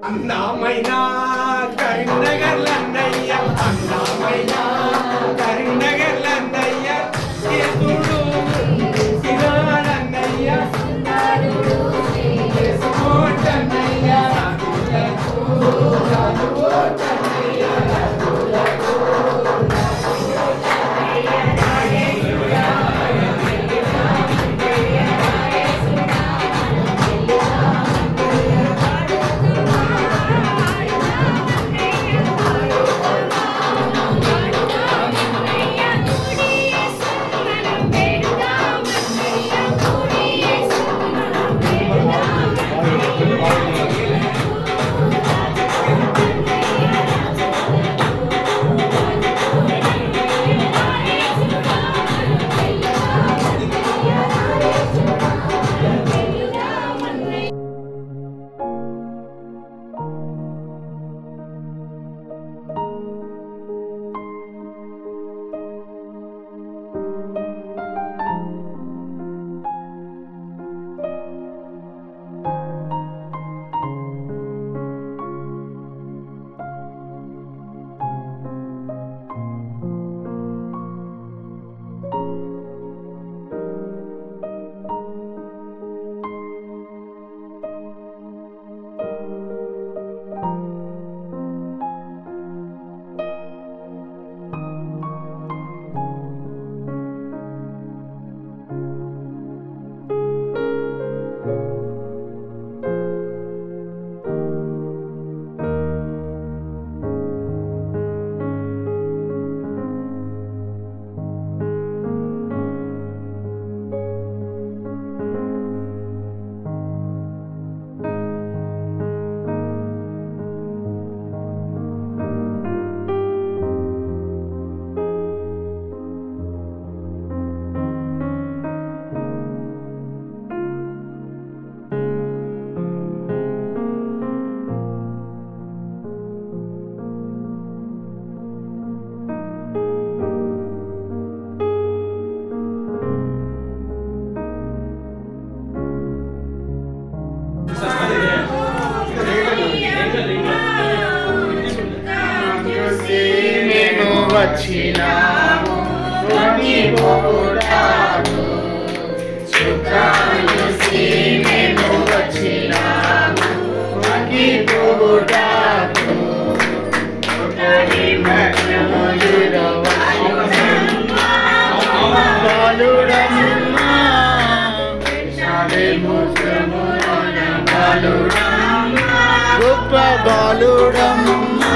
అన్నామైనా కరీంనగర్ లన్నయ్య అన్నామైనా కరీంనగర్ లన్నయ్య కేతుడు సినారన్నయ్య సుందరుడు చేసుకోటన్నయ్య వచ్చినాము చుక్కాలుసి మేము వచ్చినాము పోటాకు గొప్ప బాలుడమ్మా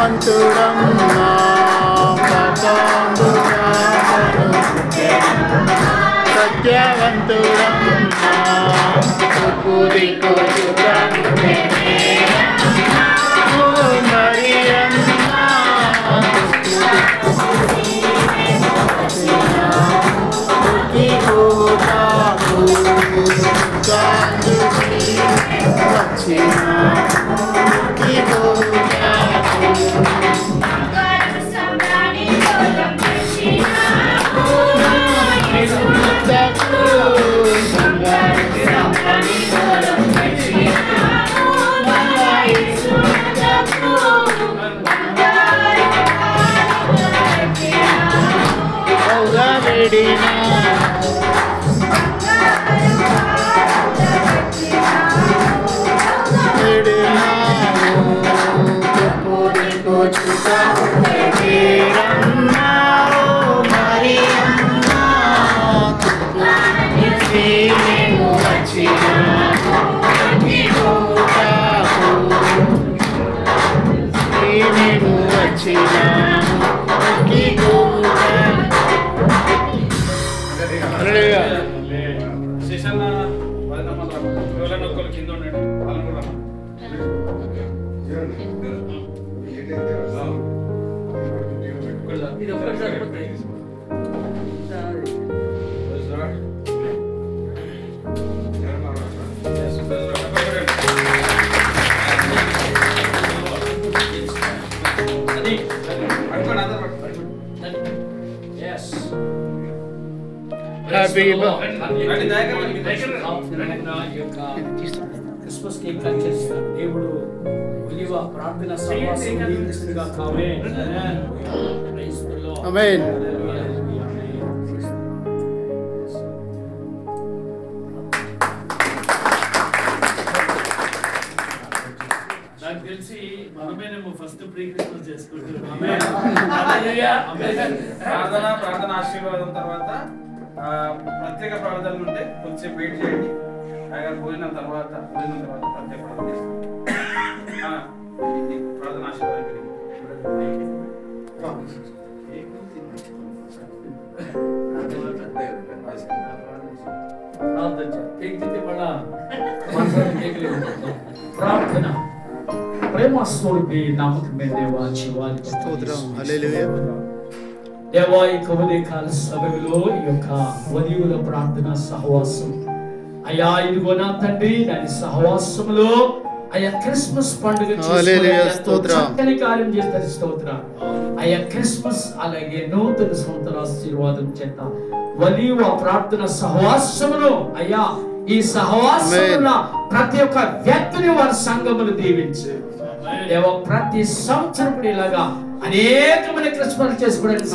అంతుడమ్మా సత్యవంతుడమ్మా శేషన్న ఎవరైనా ఒక్కరు కింద ఉండండి, వాళ్ళని కూడా క్రిస్మస్ కేక్ కట్ చేస్తారు. దేవుడు ఒలివ ప్రార్థన సహవాసం దీవించునుగా కావే. ఆమేన్. నాకు తెలిసి మనమేనేమో ఫస్ట్ ప్రీ క్రిస్మస్ చేసుకుంటున్నాం. ప్రార్థన ఆశీర్వాదం తర్వాత ప్రత్యేక ప్రార్థనలు ఉంటే కొంచెం వెయిట్ చేయండి. అక్కడ పోయిన తర్వాత ప్రత్యేక ప్రార్థన ఆశీర్వాదం ప్రార్థన ప్రేమ స్వరూపి నమ్మకమైన దేవా జీవానికి స్తోత్రం. హల్లెలూయా. దేవా ఈ ఉదయకాల సమయంలో ఈ యొక్క ఉదయుల ప్రార్థన సహవాసం అయ్యా ఇదిగో నా తండ్రి దాని సహవాసంలో అయ్యా క్రిస్మస్ పండుగ చక్కని కార్యం చేస్తారు. స్తోత్రం అయ్యా క్రిస్మస్ అలాగే నూతన సంవత్సర ఆశీర్వాదం చేత వలివ ప్రార్థన సహవాసములో అయ్యా ఈ సహవాసమున ప్రతి ఒక్క వ్యక్తిని వారి సంఘమును దీవించు దేవా. ప్రతి సంవత్సరం ఇలాగా అనేకమైన క్రిస్మస్ చేసుకోవడానికి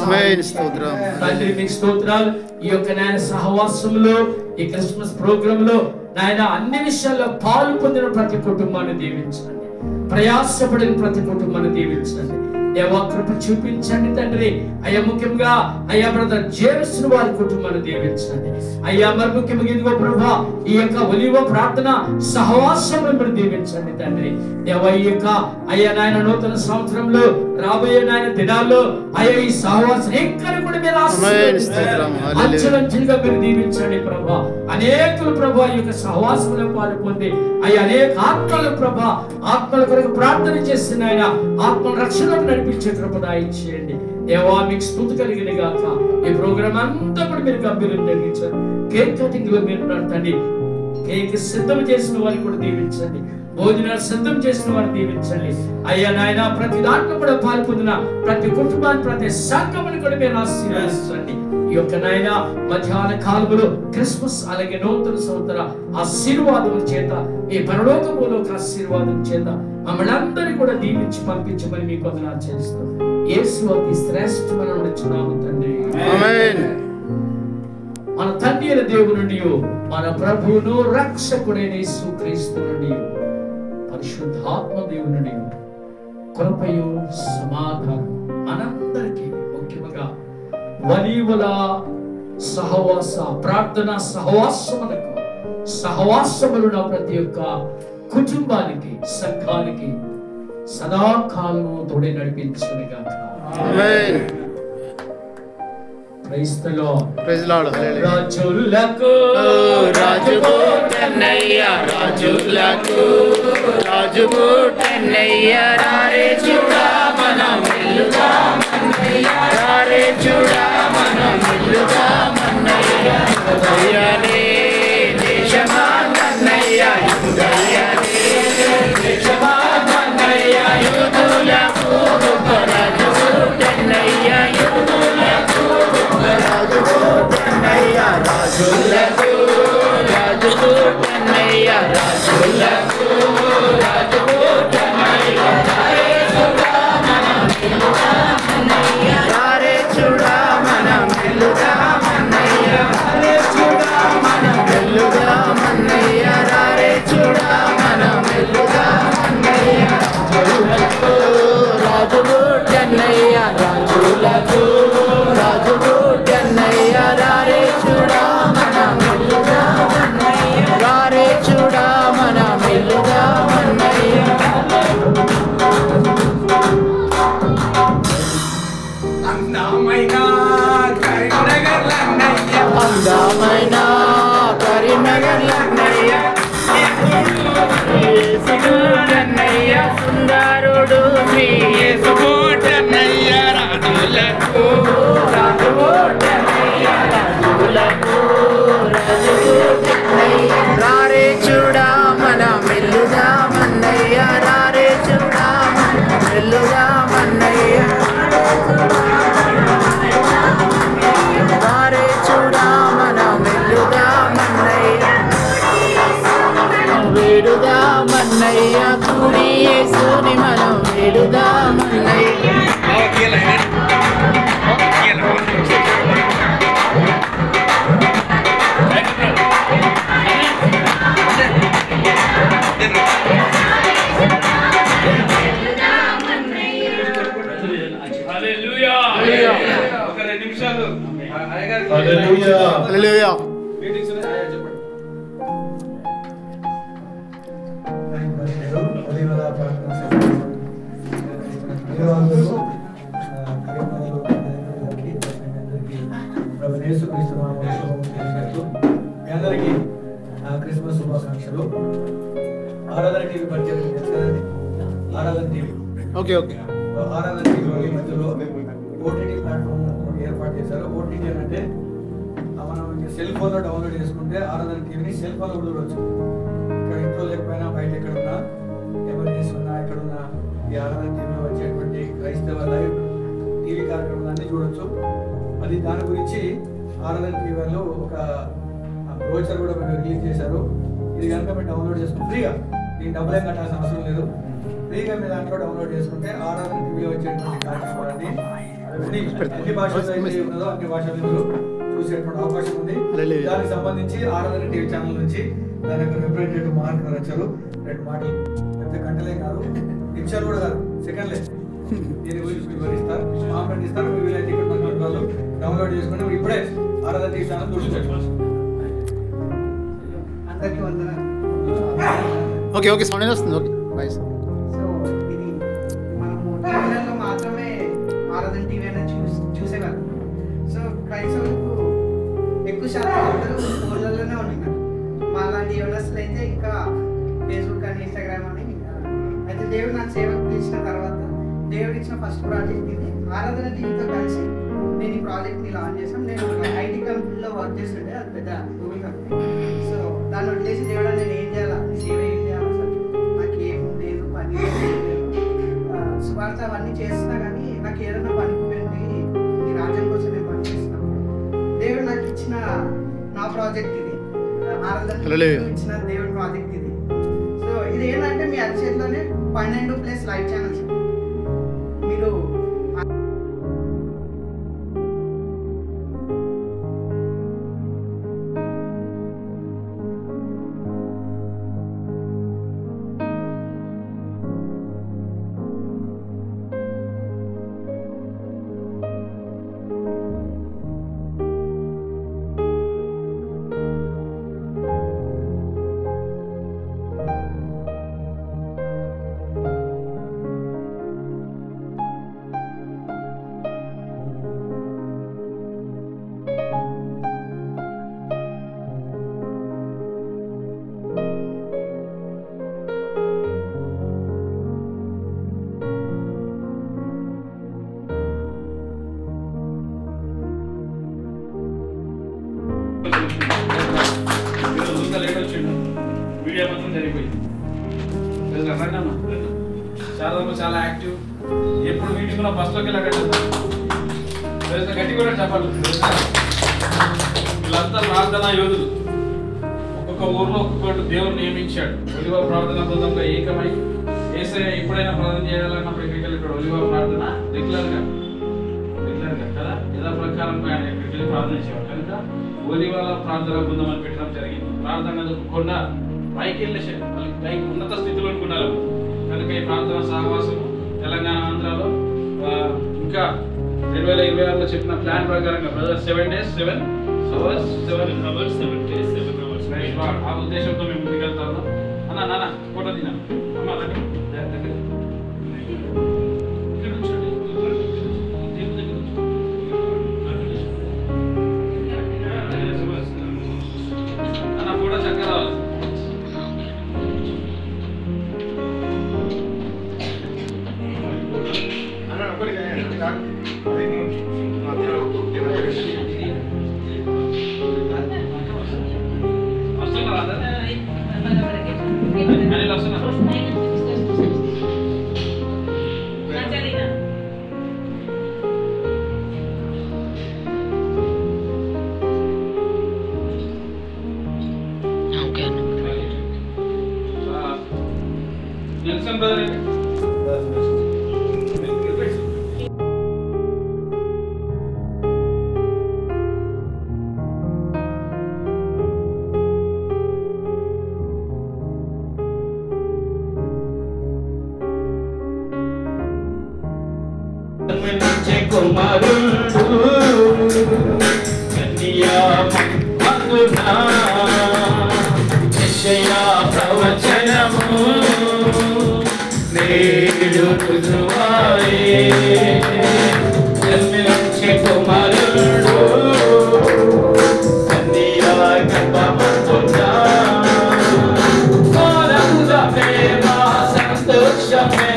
తండ్రి మీకు స్తోత్రాలు. ఈ యొక్క నాయన సహవాసంలో ఈ క్రిస్మస్ ప్రోగ్రామ్ లో నాయన అన్ని విషయాల్లో పాలు పొందిన ప్రతి కుటుంబాన్ని దీవించండి. ప్రయాసపడిన ప్రతి కుటుంబాన్ని దీవించండి దేవా. కృప చూపించండి తండ్రి. అయ్యా ముఖ్యంగా అయ్యా బ్రదర్ జేమ్స్ వారి కుటుంబాన్ని దీవించండి అయ్యా. మరి ముఖ్యంగా ఇదిగో ప్రభా ఈ యొక్క ఒలివ ప్రార్థన సహవాసం దీవించండి తండ్రి దేవా. ఈ యొక్క అయ్యా నాయన నూతన సంవత్సరంలో రాబోయే నాయన దినాల్లో అయ్యా ఈ సహవాసం ఎక్కడ కూడా మీరు అంచెలంచెలుగా మీరు దీవించండి ప్రభా. అనేకులు ప్రభా ఈ యొక్క సహవాసంలో పాలు పొంది అయ్యా అనేక ఆత్మల ప్రభా ఆత్మల కొరకు ప్రార్థన చేసిన ఆయన ఆత్మ రక్షణకు నడిపించే కృప దయచేయండి దేవా. మీకు స్తుతి కలిగిన గాక. ఈ ప్రోగ్రామ్ అంతా కూడా మీరు గంభీరంగా జరిగించారు. కేక్ కటింగ్ లో మీరు నడతండి. కేక్ సిద్ధం చేసిన వారిని కూడా దీవించండి. భోజనాలు సిద్ధం చేసిన వారిని దీవించండి అయ్యా నాయన. ప్రతి దాంట్లో కూడా పాల్పొందిన ప్రతి కుటుంబాన్ని ప్రతి సంఘముని కూడా మీరు ఆశీర్వదించండి. ఈ యొక్క నాయన మధ్యాహ్న కాలంలో క్రిస్మస్ అలాగే నూతన సంవత్సర ఆశీర్వాదం చేత ఈ పరలోకములో ఆశీర్వాదం చేత మమ్మల్ని అందరినీ కూడా దీవించి పంపించమని మీకు వందనాలు చేస్తాం. యేసు అతి శ్రేష్టమైన నామమున తండ్రి ఆమేన్. మన తండ్రి అయిన దేవుని నుండి మన ప్రభువును రక్షకుడైన యేసుక్రీస్తు నుండి పరిశుద్ధాత్మ దేవుని నుండి కృపయు సమాధానం మనందరికీ ముఖ్యంగా వలీవల సహవాస ప్రార్థన సహవాసములున్న ప్రతి ఒక్క కుటుంబానికి సంఘానికి సదాకాలము తోడే నడిపించును గాక. Amen. Praise the lord. Praise lord. Hallelujah. రాజులకు రాజుకు కన్నయ్య రాజులకు రాజుకు కన్నయ్య రారే చూడా మనం వెలుగా మన్నయ్య రారే చూడా మనం వెలుగా మన్నయ్య దయ్యానే దేశమా కన్నయ్య దయ్యానే దేశమా కన్నయ్య యుదులకు రాజుకు కన్నయ్య యుదులకు రాజుకు కన్నయ్య రాజులకు రాజుకు కన్నయ్య రాజులకు రాజుకు కన్నయ్య రారే చూడా మనం వెలుగా మన్నయ్య రారే చూడా మనం వెలుగా మన్నయ్య రారే చూడా అందమైన కరీంనగర్ లన్నయ్య యేసుకన్నయ్య సుందరుడు మీ యేసుకన్నయ్య రాజులకు రాజుకన్నయ్య రాజులకు రారే చూడా మన మెల్లుగా మన్నయ్య రారే చూడా మెల్లుగా మన్నయ్య రారే చూడా మన మెల్లుగా మన్నయ్య వేడుగా మన్నయ్య కూడి యేసుని మనం వేడుగా మన్నయ్య ఒక 2 నిమిషాలు హల్లెలూయా. హల్లెలూయా. మీటింగ్స్ ఉన్నాయి, చెప్పండి. అందరికీ క్రిస్మస్ శుభాకాంక్షలు. ఆరాధన టీవీ పరిచయం, ఆరాధన టీవీ ఓకే ఓకే ఆరాధన టీవీ మధ్యలో ఓటీటీ ప్లాట్ఫామ్ ఏర్పాటు చేశారు. ఓటీటీ అంటే మనం సెల్ ఫోన్లో డౌన్లోడ్ చేసుకుంటే ఆరాధన టీవీని సెల్ ఫోన్లో కూడా చూడవచ్చు. ఇక్కడ ఇంట్లో లేకపోయినా బయట ఎక్కడున్నా, ఎమర్జెన్సీ ఉన్నా, ఎక్కడున్నా ఈ ఆరాధన టీవీలో వచ్చేటువంటి క్రైస్తవ లైవ్ టీవీ కార్యక్రమాలన్నీ చూడొచ్చు. అది దాని గురించి ఆరాధన టీవీలో ఒక బ్రోచర్ కూడా మీరు రిలీజ్ చేశారు. ఇది కనుక మీరు డౌన్లోడ్ చేసుకుంటే ఫ్రీగా, దీనికి డబ్బులు ఏం కట్టాల్సిన అవసరం లేదు. ఫ్రీగా మీరు దాంట్లో డౌన్లోడ్ చేసుకుంటే ఆరాధన టీవీలో వచ్చేటువంటి కార్యక్రమాలన్నీ అన్ని భాషల్లో అయితే ఉన్నదో అన్ని భాషల్లో మీరు చూసేటువంటి అవకాశం ఉంది. దానికి సంబంధించి ఆరాధన టీవీ ఛానల్ నుంచి దాని యొక్క రిప్రజెంటేటివ్ మార్క్ రచ్చారు. 2 మాటలు పెద్ద గంటలే కాదు, నిమిషాలు కూడా కాదు, సెకండ్లే దీని గురించి వివరిస్తారు. మాట్లాడి ఇస్తారు. మీ వీలైతే ఇక్కడ వాళ్ళు డౌన్లోడ్ చేసుకుని ఇప్పుడే ఆరాధన టీవీ ఛానల్ చూసుకోవచ్చు. అందరికీ వందనాలు. ఓకే ఓకే సౌండ్ వస్తుంది. Okay bye. సో ఇది మనము టీవీలలో మాత్రమే ఆరాధన టీవీ అనేది చూసేవాళ్ళం. సో క్రైస్తవులకు ఎక్కువ శాతం అందరూ ఫోన్లలోనే ఉంటున్నారు. మా లాంటి యువనస్తులు అయితే ఇంకా ఫేస్బుక్ అని, ఇన్స్టాగ్రామ్ అని. అయితే దేవుడు నాకు సేవకు పిలిచిన తర్వాత దేవుడు ఇచ్చిన ఫస్ట్ ప్రాజెక్ట్ ఇది. ఆరాధన టీవీతో కలిసి నేను ఈ ప్రాజెక్ట్ని లాంచ్ చేశాను. నేను ఐటీ కంపెనీలో వర్క్ చేస్తుంటే, అది పెద్ద గూగుల్ కంపెనీ. సో దాన్ని వదిలేసి దేవుడు నేను ఏం చేయాలా, నీ సేవ ఏం చేయాలి, అసలు నాకు ఏం లేదు, పని లేదు, సువార్త అవన్నీ చేస్తున్నా కానీ నాకు ఏదైనా పనిపోయింది, ఈ రాజ్యం కోసం నేను పని చేస్తున్నాను. దేవుడు నాకు ఇచ్చిన నా ప్రాజెక్ట్ ఇది. ఆరాధన ఇచ్చిన దేవుడి ప్రాజెక్ట్ ఇది. సో ఇది ఏంటంటే మీ అరిచేతిలోనే 12+ లైవ్ ఛానల్స్ మీరు మీడియా మొత్తం జరిగిపోయింది. చాలా యాక్టివ్. ఎప్పుడు మీటింగ్ బస్లోకి వెళ్ళి గట్టి కూడా చెప్పాలి. వీళ్ళంతా ప్రార్థనా యోధులు. ఒక్కొక్క ఊర్లో ఒక్కొక్కటి దేవుడు నియమించాడు. ఒలివ ప్రార్థన బృందంగా ఏకమై ఏసయ్య ఎప్పుడైనా ప్రార్థన చేయాలన్నప్పుడు ఇక్కడ ఒలివ ప్రార్థన రెగ్యులర్గా కదా యథా ప్రకారంగా ఆయన ఎక్కడికి వెళ్ళి ప్రార్థన చేయాలి. కనుక ఒలివాల ప్రార్థన బృందం అని పెట్టడం జరిగింది. ప్రార్థన కొండ పైకి వెళ్ళేసే పైకి ఉన్నత స్థితిలో అనుకున్నారు. కనుక ఈ ప్రార్థన సహవాసము తెలంగాణ, ఆంధ్రాలో ఇంకా 2026లో చెప్పిన ప్లాన్ ప్రకారంగా బ్రదర్ 7 days 7 hours 7 hours ఆ ఉద్దేశంతో మేము ముందుకెళ్తాము. నాన్న ఫోటో తిన్నాను అమ్మ రండి. నెల్సన్ బ్రదర్ ఏంటి? కుమారుడు కన్యా మందునా యెషయా ప్రవచనము నేడు రుజువాయే జన్మించే కుమారుడు కన్యా గర్భమందునా ఆనందమే మా సంతోషమే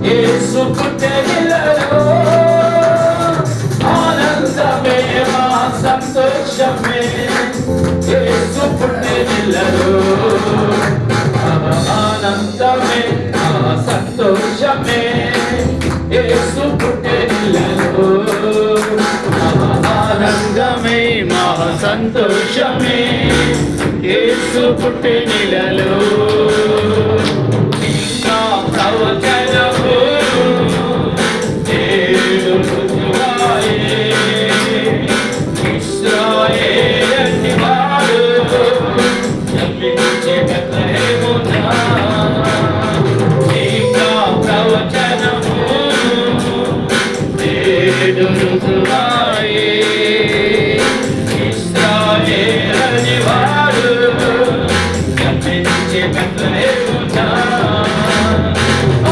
యేసు పుట్టెనిలలో ఆనందమే మా సంతోషమే యేసు పుట్టెనిలలో ఆనందమే మా సంతోషమే యేసు పుట్టెనిలలో ఆనందమే మా సంతోషమే యేసు పుట్టెనిలలో ప్రవచనము నేడు రుజువాయే ఇశ్రాయేలు వాడు జన్మించే బెత్లెహేమున ఇంకా ప్రవచనము నేడు రుజువాయే ఇశ్రాయేలు వాడు జన్మించే బెత్లెహేమున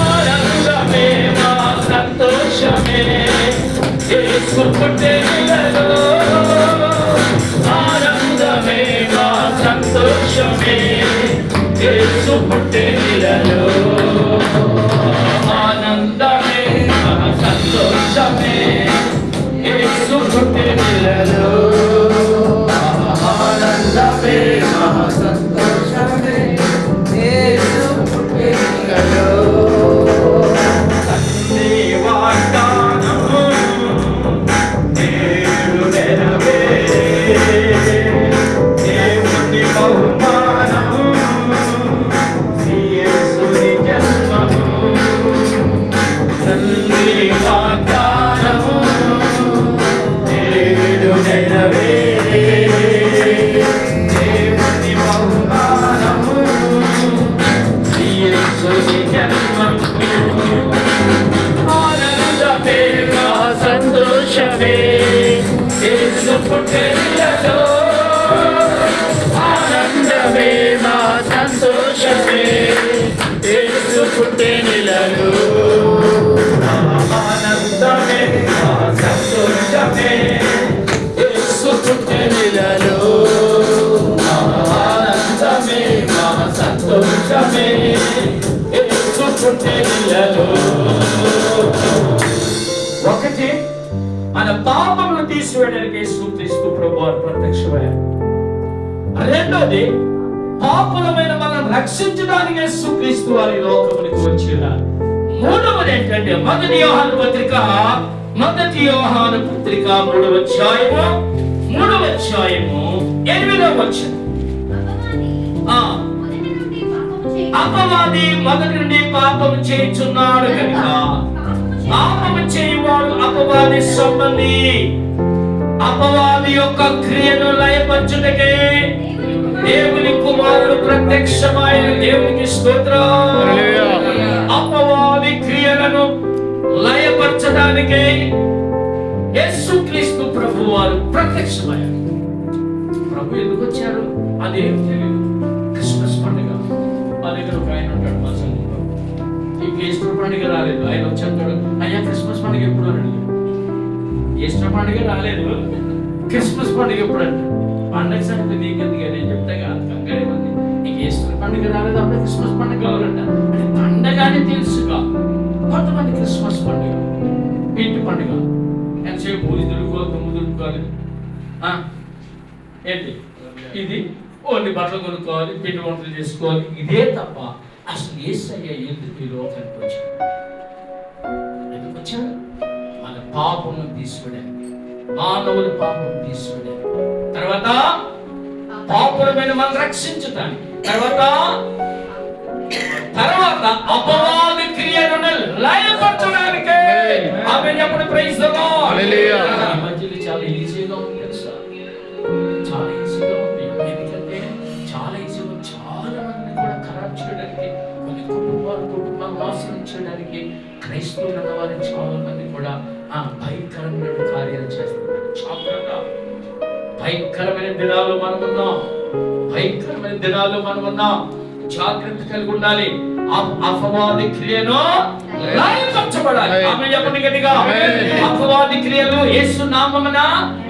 ఆనందమే మా సంతోషమే యేసు పుట్టెనిలలో ఆనందమే మా సంతోషమే యేసు పుట్టెనిలలో ఆనందమే మా సంతోషమే యేసు పుట్టెనిలలో ఆనందమే మా సంతోషమే యేసు పుట్టెనిలలో వాగ్దానము నేడు నెరవేరే దేవుని బహుమానము యేసుని జన్మము తండ్రి వాగ్దానము నేడు నెరవేరే దేవుని బహుమానము యేసుని జన్మము ఆనందమే మా సంతోషమే యేసు పుట్టెనిలలో ఆనందమే మా సంతోషమే యేసు పుట్టెనిలలో ఆనందమే మా సంతోషమే యేసు పుట్టెనిలలో ఆనందమే మా సంతోషమే యేసు పుట్టెనిలలో ఒకటి మన పాపమును తీసివేయడానికి యేసుక్రీస్తు ప్రభువారు ప్రత్యక్షమయ్యారు. రెండోది పాపులమైన మనం రక్షించడానికి యేసుక్రీస్తు వారి లోకమునికి వచ్చారు. మూడవది ఏంటంటే మొదటి యోహాను పత్రిక 3వ అధ్యాయము 8వ వచనం. అపవాది మొదటి నుండి పాపము చేయుచున్నాడు కనుక పాపము చేయువాడు అపవాది సంబంధి. అపవాది యొక్క క్రియను లయపరచుటకే దేవుని కుమారుడు ప్రత్యక్షమైన దేవునికి స్తోత్రం. అపవాది క్రియలను లయపరచడానికే యేసుక్రీస్తు ప్రభు వారు ప్రత్యక్షమయ్యారు. ప్రభు ఎందుకు వచ్చారు అదేం తెలియదు. క్రిస్మస్ పండుగ మా దగ్గర ఒక ఆయన ఉంటాడు మా సంఘంలో. ఈ ఈస్టర్ పండుగ రాలేదు, ఆయన వచ్చాడు. అయ్యా క్రిస్మస్ పండుగ ఎప్పుడు అని అడిగాడు. ఈస్టర్ పండుగ రాలేదు, క్రిస్మస్ పండుగ ఎప్పుడు అంటాడు. పండుగ సంగతి నీకెందుకు నేను చెప్తే కంగారే ఉంది. నీకు ఈస్టర్ పండుగ రాలేదు, అప్పుడు క్రిస్మస్ పండుగ కావాలంట. అంటే పండుగ అని తెలుసుగా. కొంతమంది క్రిస్మస్ పండుగ, ఇంటి పండుగ, ఎంతసేపు పూజ దుడుకోవాలి, దుమ్ము దుడుకోవాలి, ఏంటి ఇది ఓన్లీ బట్టలు కొనుక్కోవాలి, పిండి వంటలు చేసుకోవాలి, ఇదే తప్ప అసలు యేసయ్య ఎందుకు ఈ లోకానికి వచ్చాడు? ఎందుకు వచ్చాడు? మన పాపము తీసుకోవడానికి, మానవుల పాపం తీసుకోవడానికి, తర్వాత పాపులమైన మనం రక్షించడానికి, తర్వాత తర్వాత అపవాది క్రియలను లయపరచడానికి. ఆమేన్ చెప్పండి. Praise the lord. హల్లెలూయా. ఈ మధ్యలో చాలా ఈజీగా ఉంది తెలుసా? చాలా ఈజీగా ఉంది. ఎందుకంటే చాలా ఈజీగా చాలా మందిని కూడా ఖరాబ్ చేయడానికి, కొన్ని కుటుంబాలు నాశనం చేయడానికి క్రైస్తవులు అన్న వారిని చాలా మంది కూడా భయంకరమైన కార్యాలు చేస్తున్నారు. జాగ్రత్త. భయంకరమైన దినాలు మనమున్నాం. భయంకరమైన దినాలు మనమున్నాం. జాగ్రత్త కలిగి ఉండాలి. అపవాది క్రియను లయపరచబడాలి. ఆమేన్ చెప్పండి గట్టిగా. అపవాది క్రియలు యేసు నామమున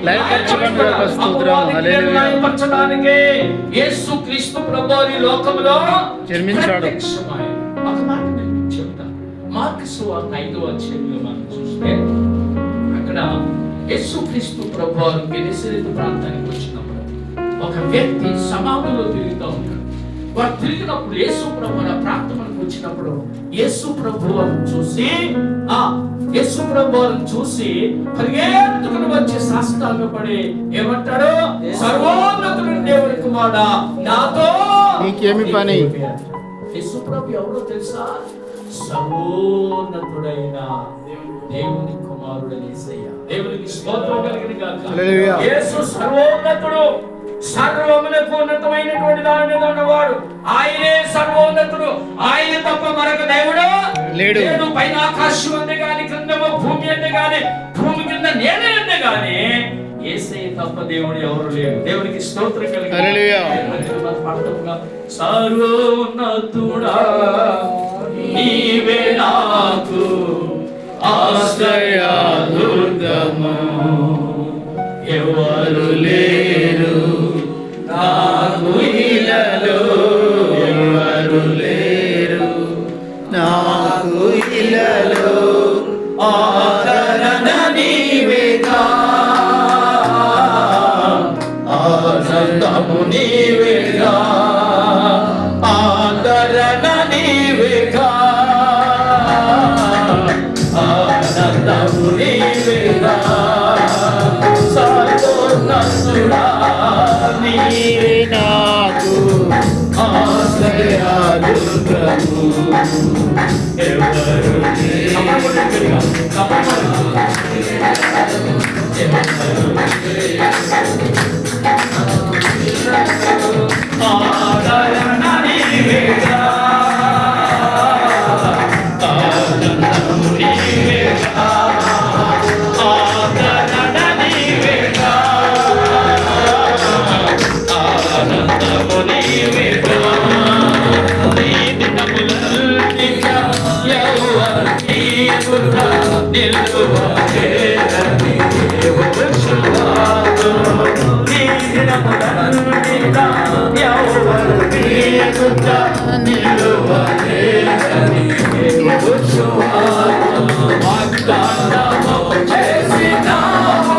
లయపరచబడాలి. అపవాది క్రియలు లయపరచడానికి యేసు క్రీస్తు ప్రభువు ఈ లోకములో జన్మించాడు. ఒక మాట నేను చెప్తా. మార్కు సువార్త 5వ అధ్యాయంలో మనం చూస్తే అక్కడ యేసు క్రీస్తు ప్రభువు గెనెసరెతు ప్రాంతానికి వచ్చినప్పుడు ఒక వ్యక్తి సమాధిలో తిరుగుతూ ఉంటాడు. వారు తిరిగినప్పుడు యేసు ప్రభువు ఆ ప్రాంతానికి వచ్చినప్పుడు యేసు ప్రభువును చూసి పరిగెత్తుకుని వచ్చి సాష్టాంగపడి ఏమంటాడు? సర్వోన్నతుడైన దేవుని కుమారుడా, నాతో నీకేమి పని? యేసు ప్రభు ఎవరో తెలుసా? సర్వోన్నతుడైన దేవుని కుమారుడు యేసయ్య. దేవునికి స్తోత్రం కలుగును గాక. హల్లెలూయా. యేసు సర్వోన్నతుడు. సర్వమునకు ఉన్నతమైనటువంటి దాని మీద ఉన్నవాడు ఆయనే సర్వోన్నతుడు. ఆయన తప్ప మరొక దేవుడు లేడు. పైన ఆకాశం అందే గాని, క్రింద భూమి అందే గాని, భూమి కింద నేల అందే గాని యేసయ్య తప్ప దేవుడు ఎవరు లేరు. దేవునికి స్తోత్రం కలుగును. హల్లెలూయా. సర్వోన్నతుడా నీవే నాకు ఆశ్రయ దుర్గము, ఎవరు లేరు నాకు ఇలలో, ఎవరు లేరు నాకు ఇలలో ఆదరణ నీవేగా, ఆనందము నీవేగా, ఆదరణ నీవేగా, ఆనందము నీవేగా, సర్వోన్నతుడా నీవే నాకు ఆశ్రయ దుర్గము, ఎవరు ఆదరణ నీవేగా, ఆనందము నీవేగా, ఆదరణ నీవేగా, ఆనందము నీవేగా. నీ దినములన్నిట యెహోవా నీ ఎదుట నిలువలేదని యెహోవాతో. నీ దినములన్నిట యెహోవా నీ ఎదుట నిలువలేదని యెహోవాతో వాగ్దానము చేసినావు,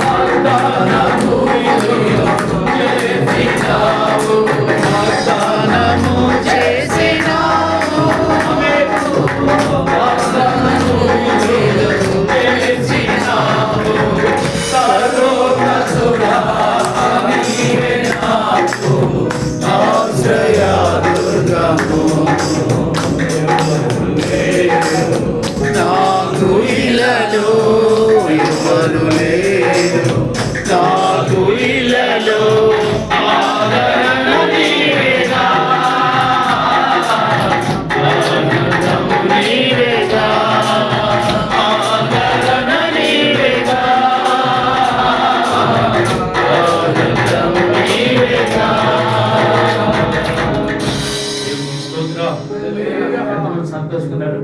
వాగ్దానము చేసినావు, వాగ్దానము చేసినావు, వాగ్దానము చేసినావు. సర్వోన్నతుడా నీవే నాకు ఆశ్రయ దుర్గము, నాకు ఇలలో ఎవరు లేరు, నాకు ఇలలో ఆదరణ నీవేగా, ఆనందము నీవేగా, ఆదరణ నీవేగా, ఆనందము నీవేగా. దేవునికి స్తోత్రం. ఎంతమంది సంతోషిస్తున్నారు?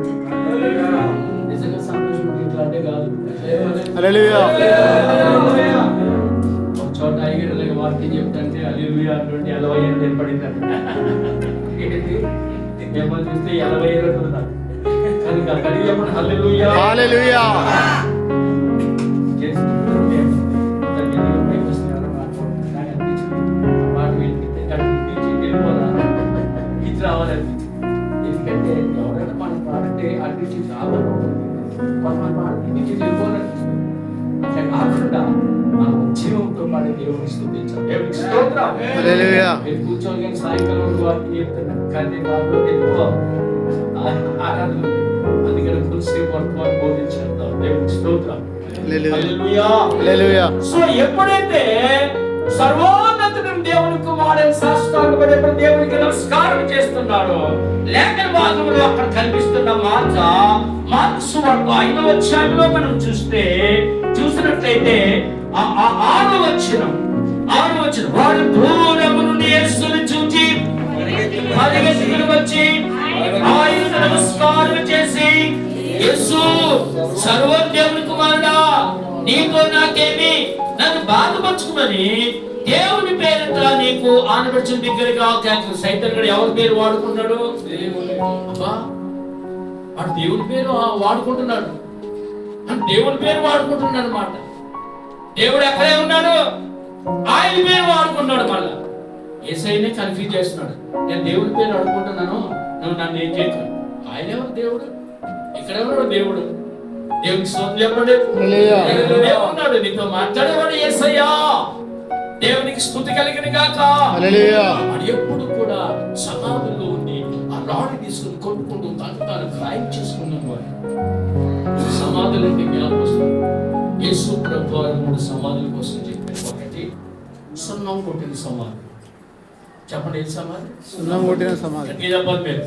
నిజంగా సంతోషం ఇట్లా అంటే కాదు. హల్లెలూయా. ఒక చోట ఐగిరలకి వాక్యం చెప్తుంటే హల్లెలూయా అంటుంటే 80 ఏళ్ళు ఏర్పడిందంట. ఏంటి? మిమ్మల్ని చూస్తే 80 ఏళ్ళు అంటున్నారు. కానీ అక్కడికి చెప్పండి హల్లెలూయా. హల్లెలూయా. చేస్తుంటే తల్లిదండ్రులు పైకి వస్తున్నారు. నాకు అనిపించింది ఆ మాట వింటే కనిపించి వెళ్ళిపోదా ఇది రావాలనిపించింది. ఎందుకంటే ఎవరైనా మనం పాడంటే అనిపించి రావాలి, మన పాడికి నుంచి వెళ్ళిపోవాలనిపిస్తుంది. అట్లా కాకుండా మనం జీవంతో పాటు దేవుని స్తుతించాలి. దేవునికి స్తోత్రం. హల్లెలూయా. మీరు కూర్చోని సాయంకాలం వారికి కానీ వాళ్ళు ఎక్కువ ఆరాధన, అందుకని కొద్దిసేపు వర్తమానం బోధించేద్దాం. దేవునికి స్తోత్రం. హల్లెలూయా. హల్లెలూయా. సో ఎప్పుడైతే సర్వోన్నతుడు దేవుని కుమారుని సాష్టాంగపడి దేవునికి నమస్కారం చేస్తున్నాడో, లేఖన భాగంలో అక్కడ కనిపిస్తున్న మాట మార్కు సువార్త 5వ అధ్యాయంలో మనం చూసినట్లయితే ఆ 6వ వచనం వారు దూరము నుండి యేసుని చూచి పరిగెత్తుకుని వచ్చి ఆయనకు నమస్కారం చేసి, యేసు సర్వోన్నతుని కుమారుడా, నీతో నాకేమి, నన్ను బాధపరచుకుమని దేవుని పేరిట నీకు ఆనబడిచిన దగ్గరగా సైతం ఎవరి పేరు వాడుకున్నాడు? అబ్బా, వాడు దేవుని పేరు వాడుకుంటున్నాడు. దేవుని పేరు వాడుకుంటున్నాడు అన్నమాట. దేవుడు ఎక్కడే ఉన్నాడు? ఆయన పేరు వాడుకున్నాడు. మళ్ళా యేసయ్యనే కన్ఫ్యూజ్ చేస్తున్నాడు. నేను దేవుని పేరు వాడుకుంటున్నాను, నువ్వు నన్ను ఏం చేయను. ఆయన ఎవరు దేవుడు? ఇక్కడ ఎవరు దేవుడు? దేవునికి స్తోత్రం చెప్పండి. దేవుడు నీతో మాట్లాడేవాడు యేసయ్యా. దేవునికి స్తుతి కలిగిన గాక. వాడు ఎప్పుడు కూడా సమాధుల్లో ఉండి ఆ రాడ్ తీసుకుని కొట్టుకుంటూ తాను క్రైమ్ చేసుకున్నాను. వాడు సమాధులు అంటే జ్ఞాపకం. యేసు ప్రభువు 3 సమాధుల కోసం చెప్పారు. ఒకటి సున్నం కొట్టిన సమాధి. చెప్పండి, ఏం సమాధి? సున్నం కొట్టిన సమాధి. చెప్పాలి మీరు.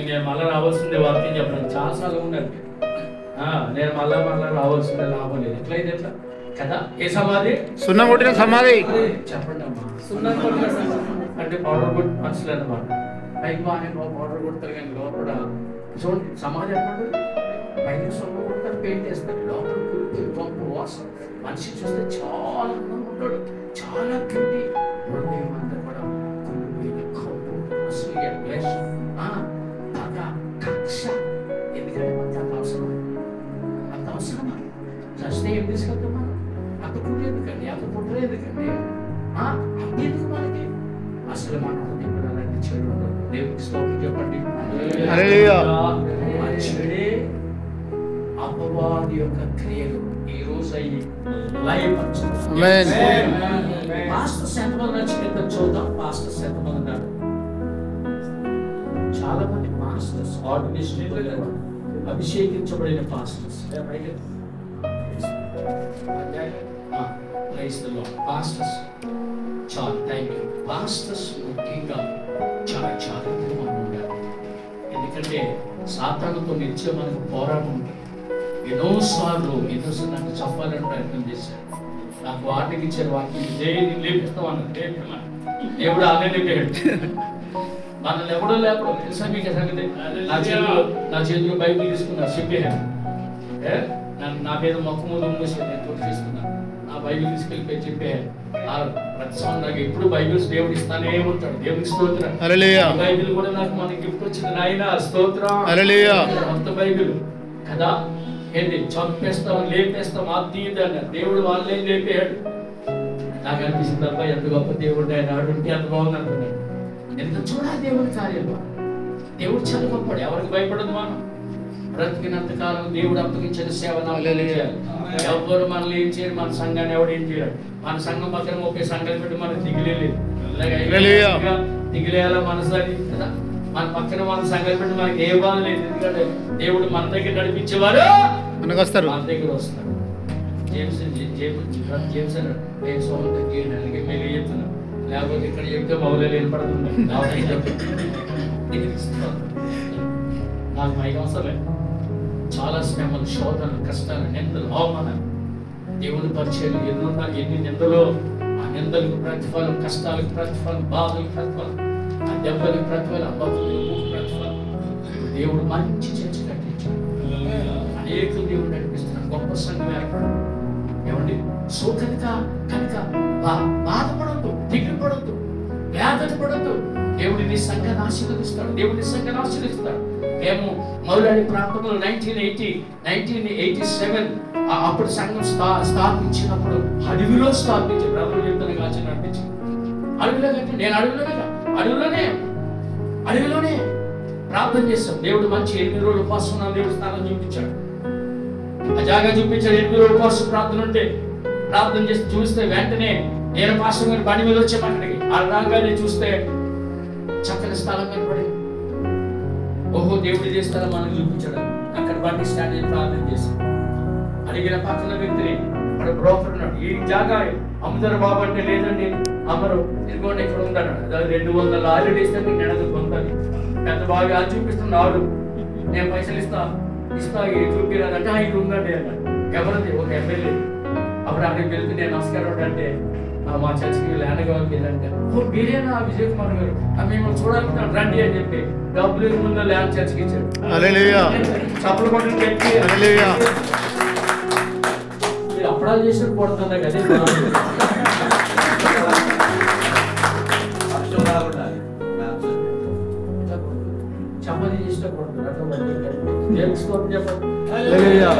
నేను మళ్ళా రావాల్సిందే వాక్యం చెప్పండి. చాలా సార్లు ఉండండి. నేను మళ్ళా రావాల్సిందే, లాభం లేదు. ఎట్లయితే ఎట్లా కదా? ఏ సమాధి? సున్నం కొట్టిన సమాధి. చెప్పండి అమ్మా. సున్నం కొట్టిన అంటే పౌడర్ కొట్టి మనుషులు అన్నమాట. పైకి బాగానే పౌడర్ కొడతారు, కానీ లోపల చూడండి సమాధి అన్నాడు. పైన సొమ్ము కొడతారు, పెయింట్ వేస్తారు, లోపల కురికి పంపు వాసన. మనిషి చూస్తే చాలా అందంగా ఉంటాడు, చాలా క్యూటీ. హృదయమంతా కూడా కుళ్ళిపోయిన కప్పు, అసూయ, ద్వేషం, పగ, కక్ష. ఎందుకంటే మనకి అంత అవసరమా? చస్తే ఏం తీసుకెళ్తాం మనం? అంత కుళ్ళు ఎందుకండి? అంత పుట్టలు ఎందుకండి? అంతెందుకు మనకి? అసలు మన హృదయం అలాంటి చెడు ఉండదు. దేవునికి స్తోత్రం చెప్పండి. ఆ చెడే అపవాది యొక్క క్రియలు ఈ రోజు అయ్యి లయపరచుకుంటాం. పాస్టర్స్ ఎంతమంది నచ్చినంత చూద్దాం. పాస్టర్స్ ఎంతమంది ఉన్నారు? చాలా మంది పాస్టర్స్ ఆర్గనైజేషన్ అభిషేకించబడిన పాస్టర్స్. పాస్టర్స్ చాలా థ్యాంక్ యూ. పాస్టర్స్ ముఖ్యంగా చాలా జాగ్రత్తగా ఉండాలి. ఎందుకంటే సాతానుతో నిత్యం మనకు పోరాటం ఉంటుంది. ఎన్నోసార్లు నాకు చెప్పాలని ప్రయత్నం చేశారు. నాకు వాటికి ఇచ్చారు, వాటికి లేపిస్తామని దేవుడు అనే లేపాడు. మనల్ని ఎవడో లేకపోవడం తెలుసా మీకు సంగతి? నా చేతిలో బైబిల్ తీసుకున్నారు, చెప్పాను. నా మీద మొక్క ముందు మూసి నేను తీసుకున్నాను. నా బైబిల్ తీసుకెళ్ళిపోయి చెప్పాను. ప్రతి సంవత్సరం నాకు ఎప్పుడు బైబిల్స్ దేవుడు ఇస్తానే ఉంటాడు. దేవునికి స్తోత్రం. బైబిల్ కూడా నాకు మన గిఫ్ట్ వచ్చింది. నాయన స్తోత్రం. మొత్త బైబిల్ కదా ఏంటి? చంపేస్తాం, లేపేస్తాం, అద్దీయదన్న దేవుడు వాళ్ళే లేపాడు. నాకు అనిపిస్తుంది, అబ్బాయి ఎంత గొప్ప దేవుడు ఆయన ఆడుంటే అంత బాగుంది అనుకున్నాడు. ఎంత చూడాలి దేవుడి కార్యాలు. దేవుడు చాలా గొప్పడు. ఎవరికి భయపడదు? మనం బ్రతికినంత కాలం దేవుడు అప్పగించిన సేవ చేయాలి. ఎవరు మనల్ని ఏం చేయాలి? మన సంఘాన్ని ఎవడు ఏం చేయాలి? మన సంఘం పక్కన ఒకే సంఘాలు పెట్టి మనకు దిగిలేదు. దిగిలేయాల మనసారి కదా. మన పక్కన మన సంఘాలు పెట్టి మనకి ఏ బాధ లేదు. ఎందుకంటే దేవుడు మన దగ్గర నడిపించేవారు మన దగ్గర వస్తారు. జేమ్స్ చెప్తున్నా, లేకపోతే ఇక్కడ చెప్తే మౌలేలు ఏర్పడుతుంది. నాకు మైకి అవసరం. చాలా శ్రమలు, శోధనలు, కష్టాలు, నిందలు, అవమానాలు, దేవుని పరిచయాలు ఎన్ని నిందలో, ఆ నిందలకు ప్రతిఫలం, కష్టాలకు ప్రతిఫలం, బాధలకు ప్రతిఫలం, ఆ దెబ్బలకు ప్రతిఫలం, ఆ బతులకు ప్రతిఫలం. దేవుడు మంచి చర్చ కట్టించాడు. అనేకులు దేవుడు నడిపిస్తున్నాడు. గొప్ప సంఘం ఏర్పడు. ఏమండి? సో కనుక బాధపడద్దు, దిగుపడద్దు, వేదన పడద్దు. దేవుడి నీ సంఘాన్ని ఆశీర్వదిస్తాడు. దేవుడి సంఘాన్ని ఆశీర్వదిస్తాడు. మేము మౌలాడి ప్రాంతంలో 1987 అప్పుడు సంఘం స్థాపించినప్పుడు అడవిలో స్థాపించి ప్రభుత్వ చెప్తాను కాచి నడిపించి అడవిలో కంటే నేను అడవిలోనే ప్రార్థన చేస్తాం. దేవుడు మంచి 8 రోజులు ఉపవాసం దేవుడు స్థానం చూపించాడు. ఆ జాగా చూపించాడు. 8 ఉపవాస ప్రార్థన ఉంటే ప్రార్థన చేసి చూస్తే వెంటనే నేను పాస్టర్ గారి బండి మీద వచ్చాము అక్కడికి. ఆ రాగానే చూస్తే చక్కని స్థలం కనపడింది. ఓహో, దేవుడు ఇదే స్థలం మనకు చూపించాడు. అక్కడ బండి స్టాండ్ చేసి ప్రార్థన చేసి అడిగిన పక్కన వ్యక్తిని అక్కడ బ్రోకర్ ఉన్నాడు. ఈ జాగా అమ్ముతారు బాబు అంటే లేదండి అమ్మరు, ఇదిగోండి ఇక్కడ ఉందన్నాడు. 200 ఆల్రెడీ ఇస్తే మీకు నెలకు పొందాలి. పెద్ద బాగా అది చూపిస్తున్నాడు. నేను పైసలు ఇస్తా ఇది చూపిరాదంటే ఇది ఉందండి అన్నాడు. ఎవరిది? ఒక ఎమ్మెల్యే. అప్పుడు అక్కడికి వెళ్తే నేను నమస్కారం అంటే మా చర్చికి ల్యాండ్ కావాలి అంటే, ఓ మీరేనా విజయ్ కుమార్ గారు, మేము చూడాలనుకుంటాం రండి అని చెప్పి డబ్బులు ముందు ల్యాండ్ చర్చికి ఇచ్చాడు. హల్లెలూయా. చప్పలు కొట్టిన వ్యక్తి హల్లెలూయా. మీరు అప్పుడాలు చేసినట్టు పడుతున్నా కదా. చపాతీ చేసినట్టు పడుతుంది అట్లా చెప్పండి. హల్లెలూయా.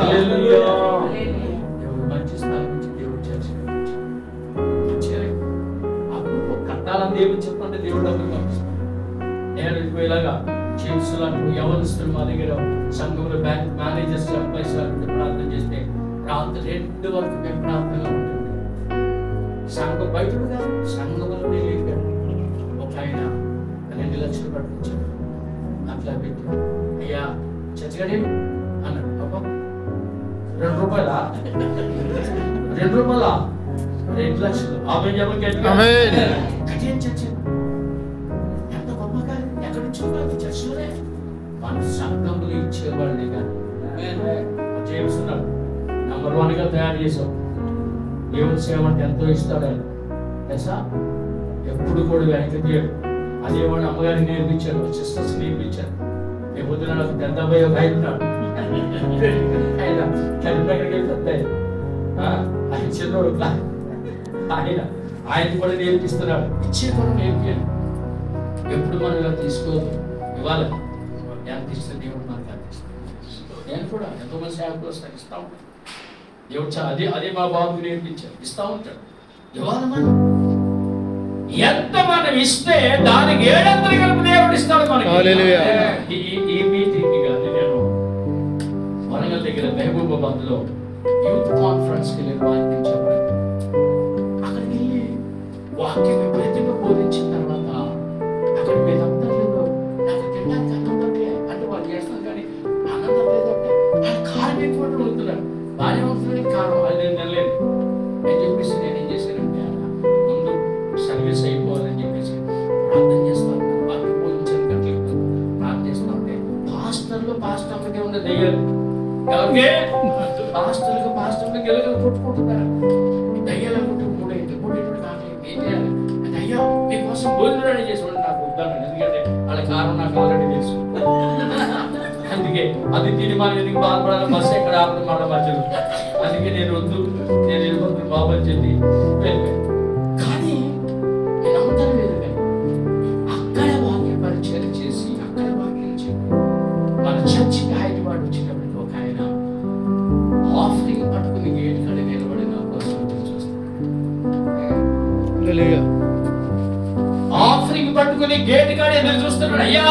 దేవుడు మంచి స్థానం నుంచి దేవుడు చర్చికి వచ్చారు. అప్పుడు కట్టాలని దేవుడు చెప్పండి, దేవుడు డబ్బులు పంపిస్తాడు. నేను ఇలాగా చీఫ్స్ లాంటి యవనస్తులు మా దగ్గర సంఘంలో బ్యాంక్ మేనేజర్స్ ఎంప్లాయీస్ లాంటి ప్రార్థన చేస్తే రాత్రి 2 వరకు మేము ప్రార్థనలో ఉంటుంది. సంఘం బయటగా సంఘంలో లేదు. ఒక ఆయన 2 లక్షలు పట్టుకొచ్చాడు. అట్లా పెట్టి అయ్యా చచ్చిగానే అన్నాడు. పాప 2 రూపాయలా 2 లక్షలు. ఆమె కఠిన చర్చ ఎంత గొప్పగా ఎక్కడి నుంచి చర్చలోనే మన సంఘంలో ఇచ్చేవాళ్ళే కానీ జేమ్స్ ఉన్నాడు. నంబర్ 1గా తయారు చేసాం. దేవుని సేవ అంటే ఎంతో ఇస్తాడు ఆయన తెలుసా. ఎప్పుడు కూడా వెనక చేయడు. అదే వాడు అమ్మగారికి నేర్పించాడు, సిస్టర్స్ నేర్పించాడు. రేపు పొద్దున నాకు పెద్ద అబ్బాయి ఒక ఆయన ఉన్నాడు. ఆయన చదువు దగ్గరికి వెళ్తే ఆయన చిన్నోడు ఆయన కూడా నేర్పిస్తున్నాడు. ఇచ్చే కూడా నేర్పించాడు. ఎప్పుడు మనం ఇలా తీసుకోదు, ఇవ్వాలి. ఎంత ఇస్తే దేవుడు మనకు అందిస్తాడు. నేను కూడా ఎంతోమంది సేవకులు వస్తాను, ఇస్తా ఉంటాను. దేవుడు అదే మా బాబుకి నేర్పించాడు, ఇస్తా ఉంటాడు. ఇవ్వాలి మనం. ఎంత మనం ఇస్తే దానికి 7 కలిపి దేవుడు ఇస్తాడు మనకి. ఈ మీటింగ్ కానీ నేను వరంగల్ దగ్గర మహబూబాబాద్ లో యూత్ కాన్ఫరెన్స్ కి వాక్యం చెప్పాను. అక్కడికి వెళ్ళి వాక్యం ప్రతిభ బోధించిన తర్వాత అక్కడ మీరంతా నాకు తినడానికి అన్నం అంటే వాళ్ళు చేస్తాను కానీ అన్నం లేదంటే ఆ కారం ఎక్కువ ఉంటున్నాడు. బాగానే ఉంటున్నాడు కారం, అది నేను తినలేదు అని చెప్పేసి నేను ఏం చేశానంటే ముందు సర్వీస్ అయిపోవాలని చెప్పేసి ప్రార్థన చేస్తాను. వాక్యం బోధించాను గట్లకి ప్రార్థన చేస్తా ఉంటే పాస్టర్లకే ఉన్న దయ్యాలు ఎవరికే పాస్టర్లకు ఎలాగో కొట్టుకుంటున్నారు. దయ్యాలు కొట్టు మూడేటువంటి కాదు ఏం చేయాలి అంటే అయ్యా మీకోసం భోజనం చేసేవాడు నాకు వద్దాను. ఎందుకంటే వాళ్ళ కారణం నాకు ఆల్రెడీ తెలుసు. అందుకే అది తిని మనం ఎందుకు బాధపడాలి, బస్సు ఎక్కడ ఆపడం మాట మధ్యలో. అందుకే నేను వద్దు, నేను వెళ్ళిపోతున్న బాబు అని చెప్పి వెళ్ళిపోయాను. కానీ నేను నమ్ముతాను లేదు కానీ అక్కడ వాక్య పరిచయం చేసి అక్కడ వాక్యం చెప్పి మన చర్చికి హైదరాబాద్ వచ్చినప్పుడు ఒక ఆయన ఆఫరింగ్ పట్టుకుని గేట్ కాడ నిలబడి నా కోసం చూస్తాను. ఆఫరింగ్ పట్టుకుని గేట్ కాడ ఎదురు చూస్తున్నాడు. అయ్యా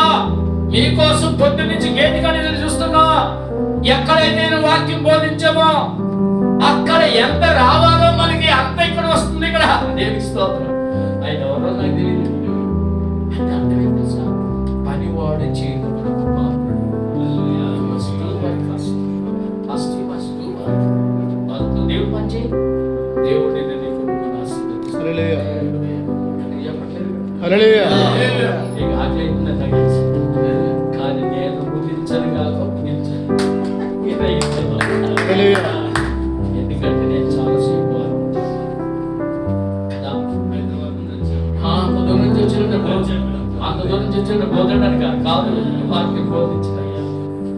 మీకోసం పొద్దు నుంచి గేట్ కాడ ఎదురు చూస్తున్నా. ఎక్కడైతే నేను వాక్యం బోధించామో అక్కడ ఎంత రావాలో మనకి అంత ఇక్కడ వస్తుంది. ఇక్కడ దేవునికి స్తోత్రం. ఆయన ఎవరో నాకు తెలియదు అంటే అర్థమైంది తెలుసా. పనివాడు చేయకపోవడం దేవుడు పని చేయి, దేవుడు కానీ నేను ముగించను కాక ముగించాను. ఎందుకంటే నేను చాలాసేపు అంత దూరం నుంచి వచ్చిన బోధడానికి కాదు వాక్యం బోధించిన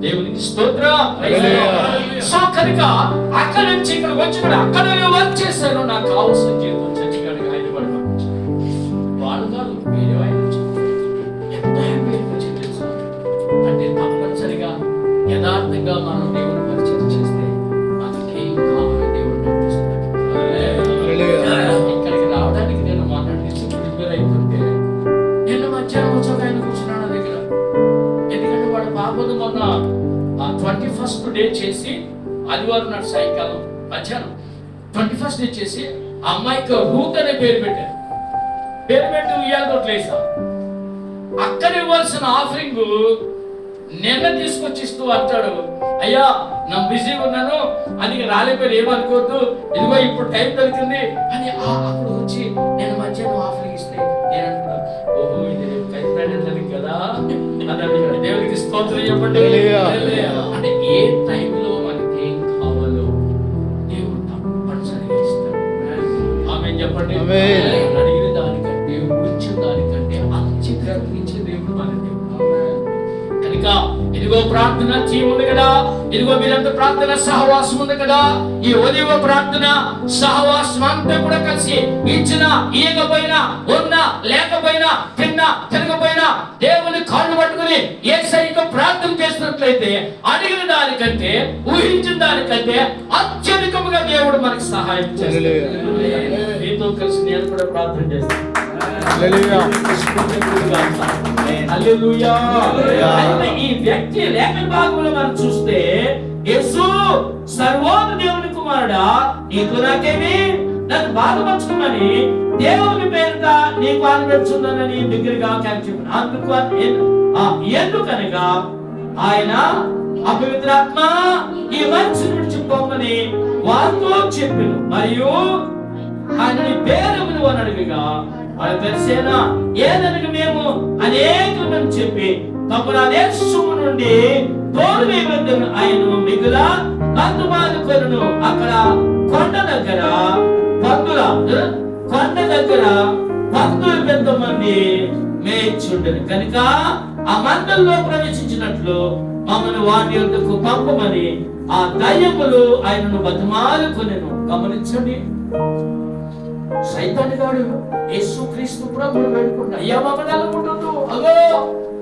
దేవునికి స్తోత్రం. సో కనుక అక్కడ నుంచి ఇక్కడ వచ్చి కూడా అక్కడ వర్క్ చేశాను. నాకు కావాల్సిన జీవితం చచ్చిగాడికి హైదరాబాద్ పంపించాను. వాళ్ళు కాదు వేరే ఆయన ఎంత హ్యాపీగా వచ్చింది తెలుసా. అంటే తప్పనిసరిగా యథార్థంగా మనం దేవుని పరిచయం చేస్తే మనకేం కావాలో దేవుడు నడిపిస్తున్నాడు. ఇక్కడికి రావడానికి నేను మాట్లాడి ప్రిపేర్ అయిపోతే నిన్న మధ్యాహ్నం వచ్చాక ఆయన కూర్చున్నాడు దగ్గర. ఎందుకంటే వాడు పాపదు మొన్న 21st డే చేసి ఆదివారం నాడు సాయంకాలం మధ్యాహ్నం 21st వచ్చేసి ఆ అమ్మాయికి రూత్ అనే పేరు పెట్టారు. పేరు పెట్టి ఉయ్యాల తోట్లేసా. అక్కడ ఇవ్వాల్సిన ఆఫరింగ్ నిన్న తీసుకొచ్చిస్తూ అంటాడు, అయ్యా నా బిజీగా ఉన్నాను అందుకే రాలేపోయారు, ఏమనుకోవద్దు, ఇదిగో ఇప్పుడు టైం దొరికింది అని అప్పుడు వచ్చి నేను మధ్యాహ్నం ఆఫరింగ్ ఇస్తే నేను అంటున్నా, ఓహో ఇది రేపు కైపెట్టడానికి కదా అన్నాడు. దేవుడికి స్తోత్రం చెప్పండి. అంటే ఏ టైంలో మనకి ఏం కావాలో దేవుడు తప్పనిసరిగా ఇస్తాడు. ఆమె చెప్పండి. అడిగిన దానికంటే వచ్చిన దానికంటే అత్యంత ఇచ్చే దేవుడు మన దేవుడు. కనుక ఇదిగో ప్రార్థన టీం ఉంది కదా, ఇదిగో మీరంతా ప్రార్థన సహవాసం ఉంది కదా, ఈ ఉదయ ప్రార్థన సహవాసం అంతా కూడా కలిసి ఇచ్చిన ఇయ్యకపోయినా ఉన్నా లేకపోయినా తిన్నా తినకపోయినా దేవుని కాళ్ళు పట్టుకుని యేసయ్యకు ప్రార్థన చేసినట్లయితే అడిగిన దానికంటే ఊహించిన దానికంటే అత్యధికముగా దేవుడు మనకి సహాయం చేస్తాడు. మీతో కలిసి నేను కూడా ప్రార్థన చేస్తాను. ఈ వ్యక్తి లేఖన భాగంలో మనం చూస్తే యేసు సర్వోన్నత దేవుని కుమారుడా, నీకు నాకేమి, నన్ను బాధపరచుకోమని దేవుని పేరుట నీకు ఆనబెడుచున్నానని దగ్గరగా చెప్పాను. ఎందుకనగా ఆయన అపవిత్రాత్మ ఈ మనిషిని విడిచిపోమని వారితో చెప్పాను. మరియు ఆయన పేరును అని అడిగగా వాళ్ళు తెలిసేనా ఏదనగా మేము అనేకులను చెప్పి తప్పుడు దేశము నుండి తోడు వేయబడ్డను. ఆయన మిగుల బంధుమానుకొను అక్కడ కొండ దగ్గర పందులు పెద్దమంది మేచుండను కనుక ఆ మందల్లో ప్రవేశించినట్లు మమ్మల్ని వాటి యొద్దకు పంపమని ఆ దయ్యములు ఆయనను బతిమాలుకొనెను. గమనించండి, సైతాను గాడు యేసుక్రీస్తు ప్రభువును వేడుకుంటా, అయ్యా మమ్మల్ని అనుకుంటుండు, అగో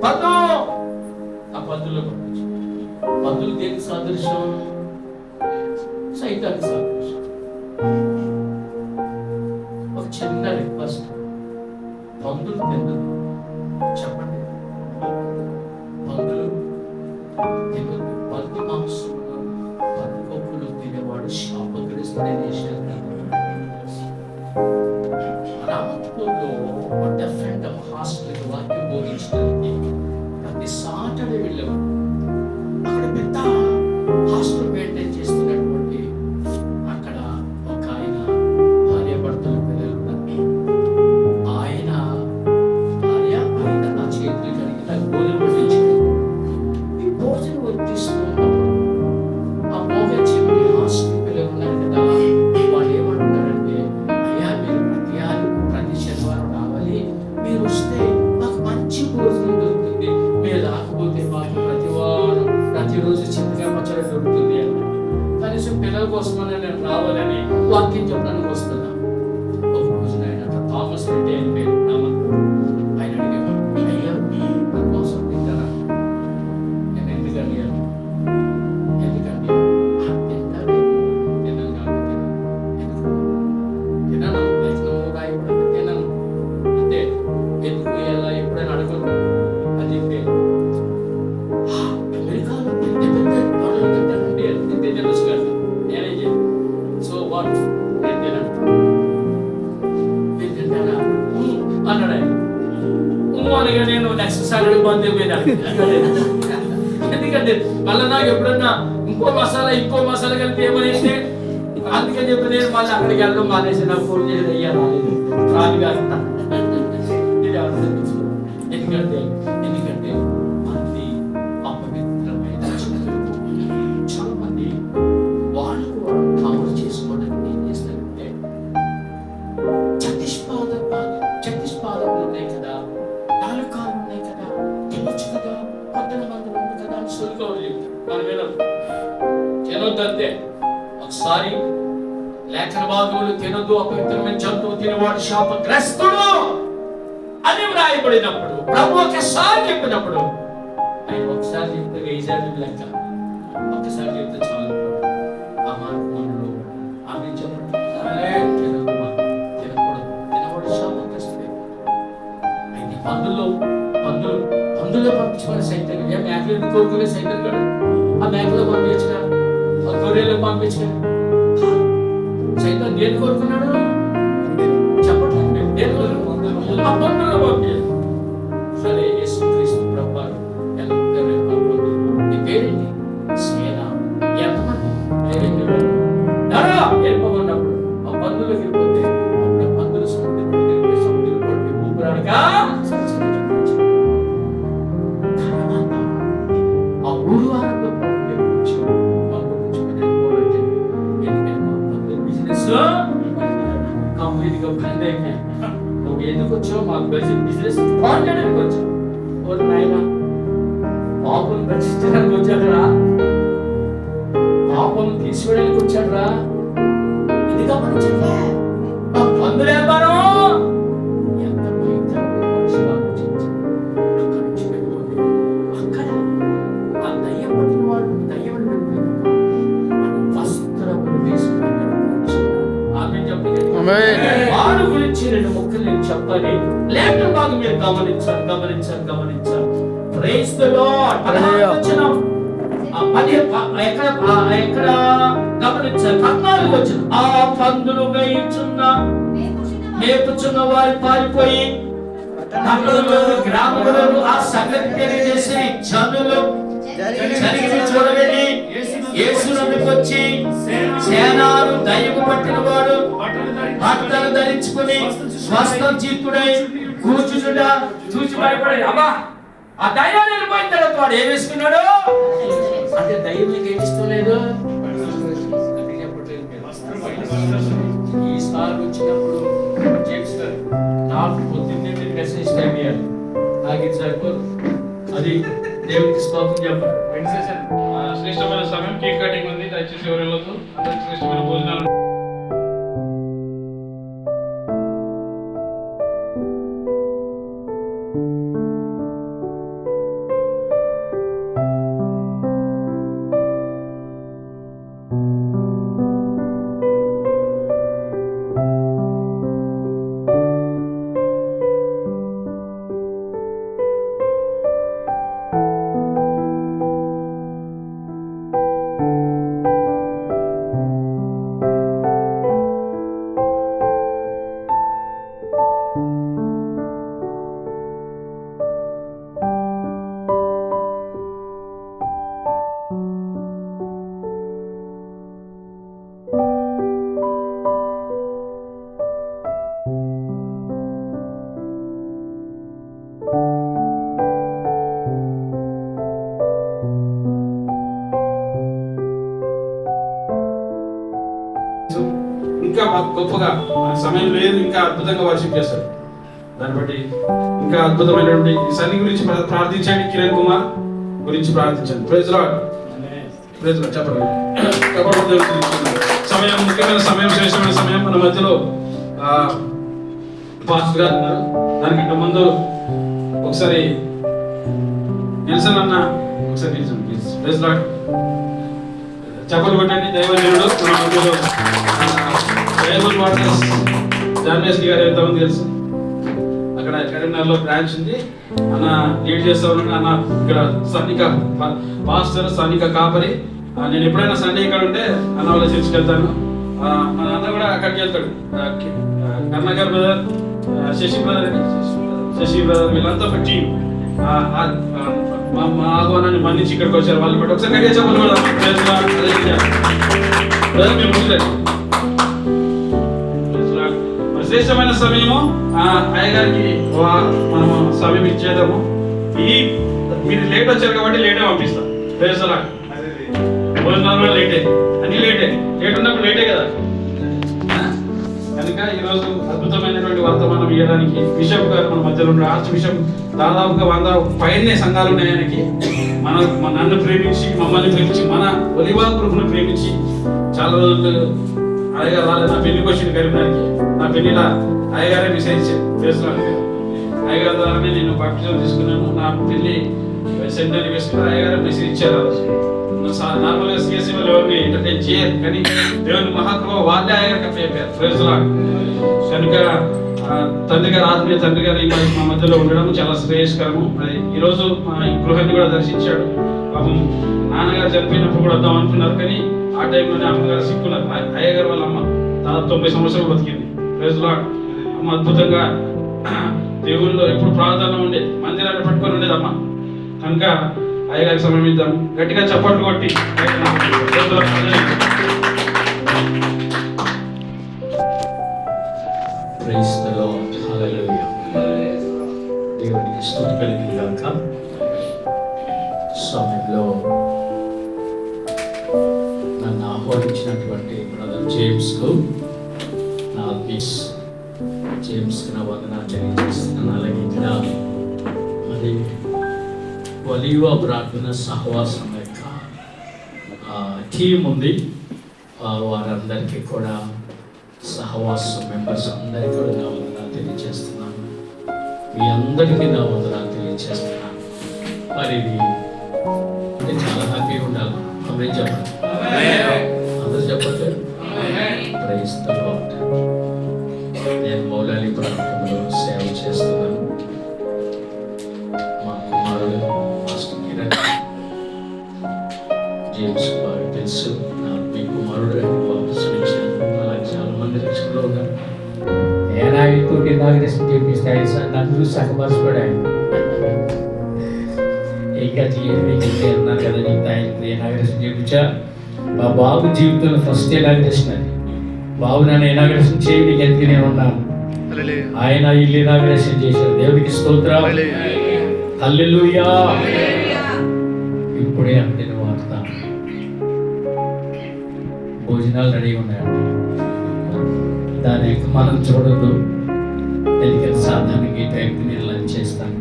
పందు. ఆ పందుల్లో పంపించు. పందులు దేనికి సాదృశ్యం? సైతానికి సాదృశ్యం. ఒక చిన్న రిక్వెస్ట్, పందులు తిందు చెప్పండి, పందులు తిందు. పంది మాంసం పంది కొప్పులు తినేవాడు శాపగ్రస్తుడైన విషయం. హాస్టల్కి వాక్యం బోధించడానికి ప్రతి సాటర్డే వెళ్ళేవాడు. అక్కడ పెద్ద హాస్టల్ మెయింటైన్ చేస్తున్నటువంటి అక్కడ ఒక ఆయన భార్య భర్తలు పిల్లలు ఉన్నారు. ఆయన భార్య నా చేతులు కడిగి నాకు భోజనం వడ్డించాడు. ఈ భోజనం వడ్డిస్తూ ఆ మోగ చెవిటి హాస్టల్ పిల్లలు ఉన్నారు కదా, వాళ్ళు ఏమంటున్నారంటే, అయ్యా మీరు ప్రతి శనివారం రావాలి, మీరు వస్తే మాకు మంచి భోజనం దొరుకుతుంది, మీరు రాకపోతే మాకు ప్రతిరోజు చింతకాయ పచ్చడి దొరుకుతుంది అని. కనీసం పిల్లల కోసమనే నేను రావాలని వాక్యం చెప్పడానికి వస్తున్నా. ఒక రోజు ఆయన థామస్ రెడ్డి అని పేరు ఆయన అడిగేవాడు, అయ్యా నా కోసం తింటారా? నేను ఎందుకండి తింటాను తిన్నాను రాయబడి తిన్నాను అంతే. ఎందుకు ఎలా ఎప్పుడైనా అడగదు అని చెప్పి అమెరికాలో పెద్ద పెద్ద పనులు తింటానండి తింటే తెలుసు కదా, నేనేం చెప్పి సో వాట్ నేను తిన్నాను, నేను తింటానా అన్నాడు ఆయన. అనగా నేను నెక్స్ట్ సాటర్డే బంద్ అయిపోయినాను. ఎందుకంటే మళ్ళీ నాకు ఎప్పుడన్నా ఇంకో మసాలా కలిపి ఏమైతే అందుకని చెప్పి నేను మళ్ళీ అక్కడికి వెళ్ళడం మానేసి నాకు ఫోన్ చేసి అయ్యా రాలేదు రాదుగా. ఎందుకంటే అది అపవిత్రమైన. చాలా మంది వాళ్ళు కవర్ చేసుకోవడానికి ఏం చేస్తారంటే చతిష్పాదములు ఉన్నాయి కదా, నాలుకాలు ఉన్నాయి కదా, తినొచ్చు కదా, పొద్దున మందులు ఉంది కదా అని సొలుకోవాలి మన మీద తినొద్దంతే. ఒకసారి లేఖన భాగములు తినొద్దు, అపవిత్రమైన జంతువు తినవాడు శాపగ్రస్తుడు అని వ్రాయబడినప్పుడు ప్రభు ఒకసారి చెప్పినప్పుడు ఆయన ఒకసారి చెప్తే ఈసారి లెక్క, ఒక్కసారి చెప్తే చాలు. ఆ మార్గంలో ఆమె చెప్పండి తినకూడదు, తినవాడు శాపగ్రస్తుడే. అయితే పందుల్లో పంపించుకునే సైతం మేకలు కోరుకునే సైతం కదా, ఆ మేకలో పంపించిన గొర్రెలు పంపించాడు. సైతం దేని కోరుకున్నాడు చెప్పట్లేదు. దేని కోరుకున్నాడు? ఆ పందులు పంపించాడు. సరే యేసుక్రీస్తు ప్రభువారు నీ పేరేంటి? సేన. ఎంతమంది? వెళ్ళిపోమన్నప్పుడు ఆ పందులు వెళ్ళిపోతే అప్పుడు ఆ పందులు సముద్రం పట్టి ఊపిరాడుగా ఆ ఊరు వారంలో బిజినెస్ కంప్లీట్ గా బంద్ అయిపోయింది. నువ్వు ఎందుకు వచ్చావు? మాకు బిజినెస్ కాంటాక్ట్ వచ్చావు. ఓ నాయన పాపం రక్షించడానికి వచ్చాడురా, పాపం తీసివేయడానికి వచ్చాడురా. ఇది గమనించట్లే ఆ పందుల వ్యాపారం ఎంత భయంకరమైన మనిషిగా ఆలోచించి అక్కడి నుంచి వెళ్ళిపోతే అక్కడ ఆ దయ్యం పట్టిన వాడు దయ్యం వస్త్రములు వేసుకుని ఆమె వాడు గురించి 2 ముక్కలు నేను చెప్పాలి. లేఖన భాగం మీరు గమనించాలి. Praise the lord. వచనం ఎక్కడ గమనించాలి. 14 వచనం. ఆ పందులు మేపుచున్న వారు పారిపోయి పట్టణంలోను గ్రామంలోను ఆ సంగతి తెలియజేసి జనులు జరిగిన చూడవెళ్ళి యేసునందుకు వచ్చి సేనాలు దయ్యము పట్టిన వాడు బట్టలు ధరించుకుని స్వస్థచిత్తుడై కూర్చుండా చూసి భయపడి అబ్బా ఆ దయ్యం వెళ్ళిపోయిన తర్వాత వాడు ఏం వేసుకున్నాడు అంటే దయ్యం మీకు ఏమి ఇష్టం లేదు. ఈసారి వచ్చినప్పుడు జేమ్స్ గారు నాకు పొద్దున్నే మీరు మెసేజ్ టైం ఇవ్వాలి. నాకు ఇది సరిపోదు. అది దేవునికి స్తోత్రం చెప్పండి. శ్రేష్టమైన సమయం కేక్ కటింగ్ ఉంది. దయచేసి ఎవరు వెళ్ళొద్దు. అందరికి శ్రేష్టమైన భోజనాలు. ఇంకా గొప్పగా సమయం లేదు, ఇంకా అద్భుతంగా వర్షిప్ చేస్తారు. దాన్ని బట్టి ఇంకా అద్భుతమైనటువంటి ఈ సన్ని గురించి ప్రార్థించండి. కిరణ్ కుమార్ గురించి ప్రార్థించండి. Praise lord. చెప్పండి. సమయం ముఖ్యమైన సమయం, శ్రేష్టమైన సమయం. మన మధ్యలో పాస్టర్ గారు ఉన్నారు. దానికంటే ముందు ఒకసారి నిల్సన్ అన్న ఒకసారి నిల్సన్ ప్లీజ్. Praise lord. చెప్పలు కొట్టండి. దైవజనుడు మన మధ్యలో డైమండ్ వాటర్స్ జాన్వేశ్వరి గారు ఎంతమంది తెలుసు? అక్కడ కరీంనగర్లో బ్రాంచ్ ఉంది. అన్న లీడ్ చేస్తా ఉన్నాడు. అన్న ఇక్కడ సన్నిక పాస్టర్ సన్నిక కాపరి. నేను ఎప్పుడైనా సండే ఇక్కడ ఉంటే అన్న వాళ్ళ చర్చికి వెళ్తాను. మన అన్న కూడా అక్కడికి వెళ్తాడు. కర్ణాకర్ బ్రదర్, శశి బ్రదర్ వీళ్ళంతా ఒక టీం. మా ఆహ్వానాన్ని మన్నించి ఇక్కడికి వచ్చారు. వాళ్ళు కూడా ఒకసారి గట్టిగా చెప్పాలి కూడా. శ్రేష్టమైన సమయము అయ్యగారికి మనము సమయం ఇచ్చేద్దాము. మీరు లేట్ వచ్చారు కాబట్టి లేటే పంపిస్తాం. భోజనాలు కూడా లేటే, అన్ని లేటే. లేట్ ఉన్నప్పుడు లేటే కదా. కనుక ఈరోజు అద్భుతమైనటువంటి వర్తమానం ఇవ్వడానికి బిషప్ గారు మన మధ్యలో ఉన్న ఆర్చ్ బిషప్ దాదాపుగా 100 పైనే సంఘాలు ఉన్నాయి ఆయనకి. నన్ను ప్రేమించి, మమ్మల్ని ప్రేమించి, మన ఒలివా గ్రూప్ను ప్రేమించి చాలా రోజులు అయ్యగారు రాలేదు. నా పెళ్లికి వచ్చింది కరీంనగర్కి. నా పెళ్లిలా అయ్యగారే మెసేజ్ చేస్తున్నాను. అయ్యగారి ద్వారానే నేను బాప్టిజం తీసుకున్నాను. నా పెళ్లి సెంటర్ వేసుకుని అయ్యగారే మెసేజ్ ఇచ్చారు. నార్మల్గా సిఎస్సీ వాళ్ళు ఎవరిని ఎంటర్టైన్ చేయరు, కానీ దేవుని మహాకృప వాళ్ళే అయ్యగారికి అప్పయ్యారు. ప్రైజ్లా. కనుక తండ్రి గారు, ఆత్మీయ తండ్రి గారు మా మధ్యలో ఉండడం చాలా శ్రేయస్కరము. మరి ఈరోజు మా ఈ గృహాన్ని కూడా దర్శించాడు. పాపం నాన్నగారు చనిపోయినప్పుడు కూడా వద్దాం అనుకున్నారు, కానీ ఆ టైంలోనే అమ్మగారు సిక్కున్నారు. అయ్యగారు వాళ్ళ అమ్మ దాదాపు 90 సంవత్సరాలు బతికింది. Praise lord. అమ్మ అద్భుతంగా దేవుళ్ళు ఎప్పుడు ప్రార్థన ఉండేది, మందిరాన్ని పట్టుకొని ఉండేది అమ్మ. కనుక అయ్యగారికి సమర్పిద్దాం. గట్టిగా చప్పట్లు కొట్టి ప్రైజ్ ది లార్డ్. హల్లెలూయా. దేవునికి స్తుతి కలుగును గాక. సమయంలో నన్ను ఆహ్వానించినటువంటి బ్రదర్ జేమ్స్కు నా మిస్ జేమ్స్కి నా వందనాలు తెలియజేస్తున్నాను. అలాగే ఇక్కడ మరి ఒలీవ ప్రార్థన సహవాసం యొక్క టీం ఉంది. వారందరికీ కూడా సహవాసం మెంబర్స్ అందరికీ కూడా నా వందనాలు తెలియజేస్తున్నాను. మీ అందరికీ నా వందనాలు తెలియజేస్తున్నాను. మరి ఇది అంటే చాలా హ్యాపీగా ఉండాలి. అందరూ చెప్పండి, అందరూ చెప్పట్లేదు. Praise the lord. నేను మౌలాలి ప్రాంతంలో సేవ చేస్తున్నాను. మా కుమారుడు మాస్టర్ కిరణ్ జేమ్స్ బాగా తెలుసు. మీ కుమారుడు అలాగే చాలా మంది రక్షణలో ఉన్నారు. నేను ఆయనతో ఇనాగ్రేషన్ చేపిస్తే నన్ను చూసి సహపరచబడాయి. ఇంకా జీవితం అన్నారు కదా, నీకు ఆయనకి ఇనాగ్రేషన్ చేయించా. మా బాబు జీవితంలో ఫస్ట్ ఇనాగ్రేషన్ అది. బాబు నన్ను ఇనాగ్రేషన్ చేయి, నీకు ఎందుకు నేను ఉన్నాను. ఆయన ఇల్లు ఇనాగ్రేషన్ చేశారు. దేవుడికి స్తోత్రం. హల్లెలూయా. ఇప్పుడే అందిన వార్త, భోజనాలు రెడీ ఉన్నాయండి. దాని యొక్క మనం చూడద్దు. ఎందుకంటే సాధారణంగా ఈ టైంకి నేను లంచ్ చేస్తాను.